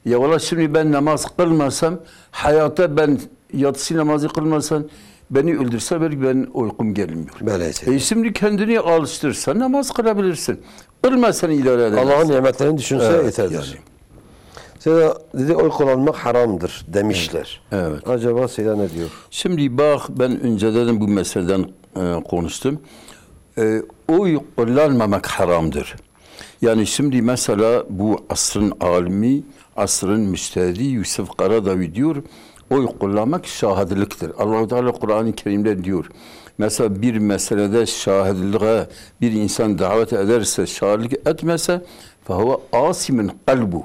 Ya valla şimdi ben namaz kılmasam hayatta ben yatsı namazı kılmasan beni öldürse belki ben uykum gelmiyor. Şimdi kendini alıştırsan namaz kılabilirsin. Kılmasan idare edersin. Allah'ın nimetlerini düşünse yeterdir. Seda dedi oy kullanmak haramdır demişler. Evet. Acaba Seda ne diyor? Şimdi bak ben önceden bu meseleden konuştum. Oy kullanmamak haramdır. Yani şimdi mesela bu asrın alimi, asrın müstehdi Yusuf Qaradavi diyor, oy kullanmak şahitliktir. Allah-u Teala Kur'an-ı Kerim'de diyor, mesela bir meselede şahitliğe bir insan davet ederse, şahitlik etmese, فَهُوَ آسِمٍ قَلْبُهُ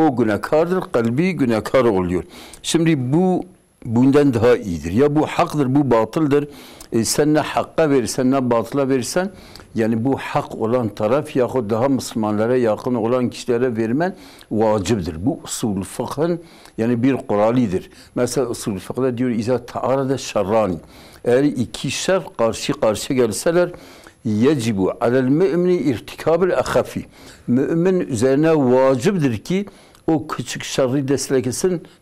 o günahkardır, kalbi günahkar oluyor. Şimdi bu bundan daha iyidir. Ya bu haktır, bu batıldır. Sen ne hakka verirsen, ne batıla verirsen, yani bu hak olan taraf yahut daha Müslümanlara yakın olan kişilere vermen vaciptir. Bu usul fıkhın yani bir kuralidir. Mesela usul fıkhda diyor, İza ta'arada şerrani. Eğer iki şer karşı karşıya gelseler, yecibu alel mü'mini irtikabül ahafi. Mümin üzerine vaciptir ki o küçük şerri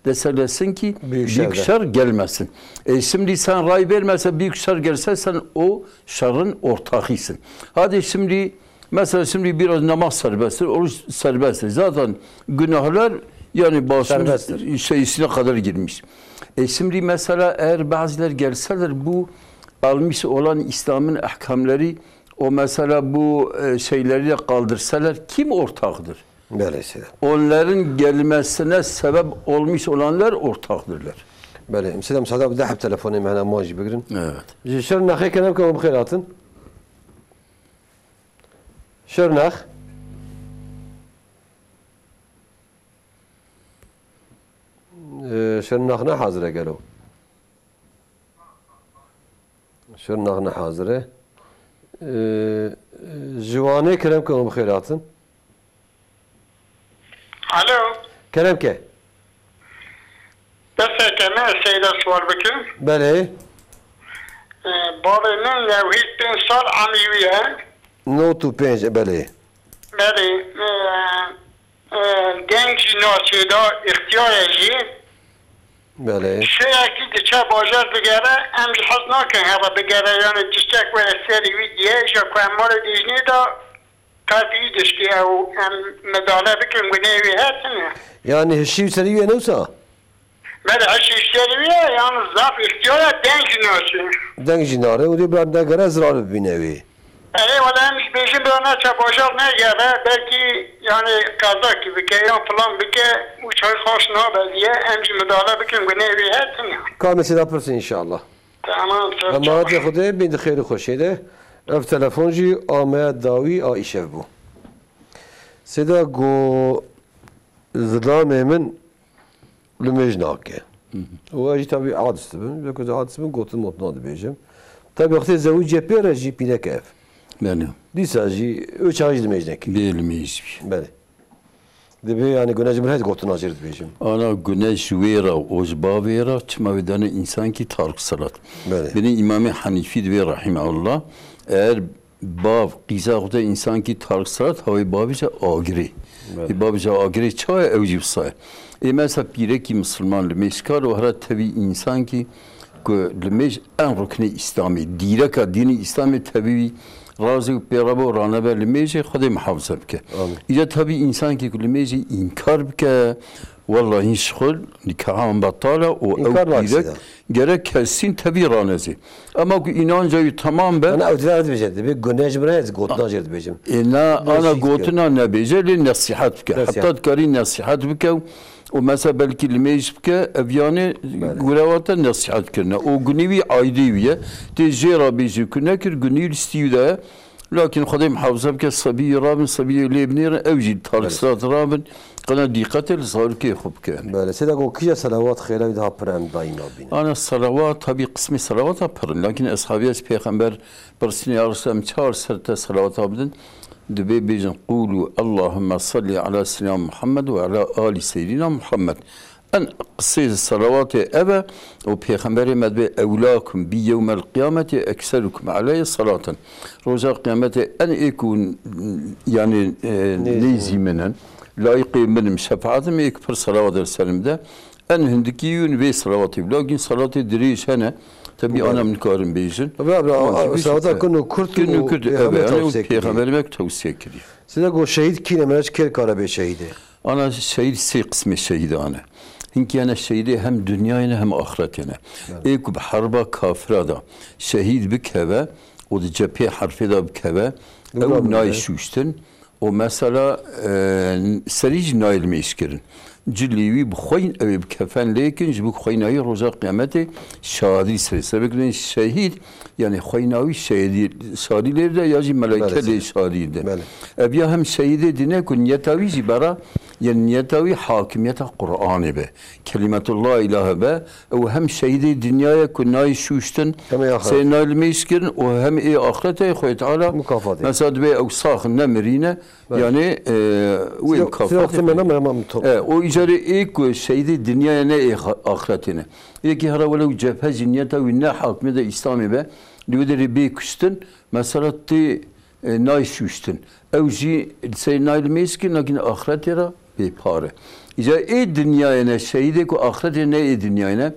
desteklesin ki büyük şer gelmesin. Şimdi sen ray vermezse büyük şer gelse sen o şerrin ortağısın. Hadi şimdi mesela şimdi biraz namaz serbesttir, oruç serbesttir. Zaten günahlar yani başımız şeysine kadar girmiş. Şimdi mesela eğer bazılar gelseler bu almış olan İslam'ın ahkamları o mesela bu şeyleri de kaldırsalar kim ortaktır? Böylesi. Onların gelmesine sebep olmuş olanlar ortaktırlar. Böyle. Mesela müsaade bir daha telefonu معنا مواجه بقرن. Evet. شرناخ كلام كم بخيراتن. شرناخ. شرناخنا حاضرة قالوا. شرناخنا حاضرة. جواني كلام كم بخيراتن. Alo. كلام كه. بس كمان سيدة سوال بكم. بله. بارنن لوهيت بين صار عميوية. نوتو بينج بله. بله. دنج ناسيدا اختياري. بله. شيء أكيد تشا باجر بگره امش حسنا كن هذا بگره يعني تشتك واسيري ويديه شو كمال ديجني دا كافي دشكي أو مدالة بكم ونيوي هاتنا. يعني هالشيء سريع نوسا. بله هالشيء سريع يعني ضعف اختيارات دنج ناسي. دنج ناره ودي بعد نقرأ زرار بينوي. ايه ولا مش بيجي بنا تباشر نگره بلکه yani kaza gibi keyan falan bike uçay hoşna bediye emci müdahale bikin güne bir hetin. كامل سيدا برسي إن شاء الله. Tamam. أما هذا خده بين خير خوشيده. اف تلفون جي آمد داوي آئیشه بو سيدا قو ظلام من لمج ناكه واجي تابي عادس بن لكن عادس بن قلت المطناد بيجم تابي وقت زوج جبير جي بينا كيف بله دي ساجي üç ağacı demeyecek. Bilmeyiz. Bele. Debi yani güneş bir hayat gotun acır diyeceğim. Ana güneş vera, ozba vera, çıma vedane insan ki tarık salat. Bele. Benim İmam-ı Hanifi ve rahimahullah eğer bav qizaqda insan ki tarık salat havay babica agiri. Babica agiri çay evcib say. Mesela bireki Müslüman lemeşkar o hara tabi insan ki lemeş en rukni İslami. Direka dini İslami tabi razı beraber rana ve lemeşi xade muhafaza bike. İca tabi insan ki lemeşi inkar bike. Vallahi şol nikahın batala o evdirek gerek kesin tabi ranezi. Ama inancayı tamam ben. Ana evdiler diyeceğim. Bir güneş bir hayat gotun acır diyeceğim. Ana gotuna ne beceli nasihat bike. Hatta kari nasihat bike. O mesela belki lemeş bike evyane gurevata nasihat kirne. O günevi aydiye de jera bezi kunekir günil istiyuda. Lakin xade muhafaza bike sabiy rabin sabiy lebnir evcil tarıksat rabin. قنا دقة صار كي خب كان. بله سيدا قو كيا صلوات خيرا بدها برام دايما بينا. أنا الصلوات هبي قسمي صلوات أبرن لكن أصحابي بيغمبر برسني أرسم شهر سرت صلوات أبدن دبي بيجن قولوا اللهم صل على سيدنا محمد وعلى آل سيدنا محمد. أن قصيد الصلوات أبا وبيغمبر مدبي أولاكم بيوم القيامة أكثركم علي صلاة. رجاء قيامته أن يكون يعني نيزي منن. layık benim şefaatim ekber salavat aleyhisselam'da en hindiki yün ve salavatı lakin salatı diriş hene tabi anamın karın beyjin abi salavat konu kurt evet peygamberime tavsiye ediyor size go şehit kine meraç ker karabe şehidi ana şehit şey kısmı şehidi ana hinki ana şehidi hem dünyayına hem ahiretine ek harba kafirada şehit bikeve o da cephe harfeda bikeve o naişuşten o mesela seric nail meşkirin. Cillivi bu khoyn ev kefen lekin bu khoynayi roza kıyameti şadi sırası. Bekleyin şehit yani khoynavi şehidi şadiler de yazı melekeli şadide. Ebiya hem şehide dine kun niyetavi zibara yani niyetavi hakimiyete Kur'an'ı be. Kelimetullah ilahe be. O hem şehide dünyaya kun nail şuşten sen nail meşkirin o hem ahirete khoy taala mukafat. Mesela be o sahın nemirine yani o mukafat. O icari ilk şeyde dünyaya ne ahiretine. İki hara velev cephe zinniyete ve ne hakmede İslami be. Lüderi bir küstün mesela ti naişüştün. Evci sen nail meskin lakin ahiretera bir pare. İca dünyaya ne şeyde ku ahirete ne dünyaya ne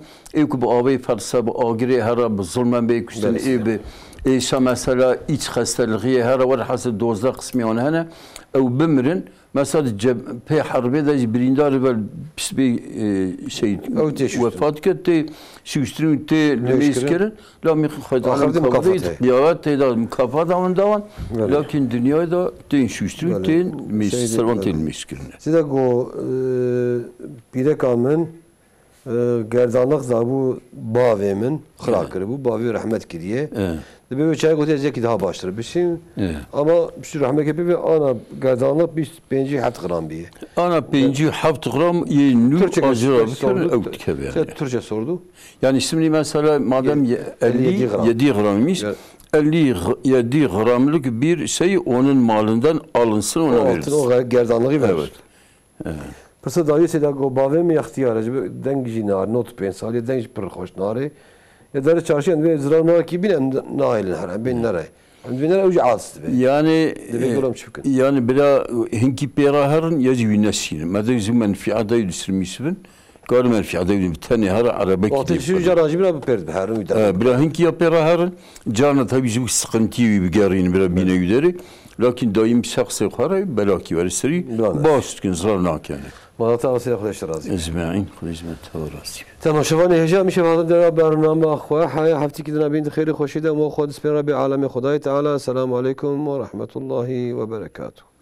bu abi farsa bu agire hara bu zulmen bir küstün be. İşte mesela iç hastalığı her var hasıl dozda kısmı ona hene ev bimrin mesela cephe harbi de birindar ve bir şey vefat etti şuşturun te lemeşkerin la mi khadam mukafat ya te mukafat aman lakin dünyada ten şuşturun te servant lemeşkerin size go bire kamen gerdanlık zabu bavemin xırakır bu bavi rahmet kiriye de böyle çay götürecek ki daha başlar bir şey ama bir rahmet gibi ana gerdanlık bir 5 gram bir ana 5 gram yeni acıra bir Türkçe sordu yani şimdi mesela madem 57 grammış 57 gramlık bir şey onun malından alınsın ona verir o gerdanlığı verir evet Pasa dayı seda go bave mi ihtiyar acaba dengi nar not pensali dengi per hoş nari ya da çarşıyan ve zırana ki binen nail her ben nere binen ucu az yani bila hinki pera herın yaci nesin madem zaman fi aday yusirmisbin قالوا في عداوي بالتاني هرا عربك وتشو جراج بلا بيرد بحر بلا هنك يا بيرا هرن جارنا تبي جو سقنتي بقارين بلا بينا يدري لكن دايم شخص خارج بلاكي ورسري باش تكن زرناك يعني ما تعرف يا خدش رازي اجمعين خدش راسي تمام شوفاني هجا مش هذا درا برنامج اخويا حياه حفتي كده بين خير خوشيده مو خد سبيرا بعالم خداي تعالى السلام عليكم ورحمه الله وبركاته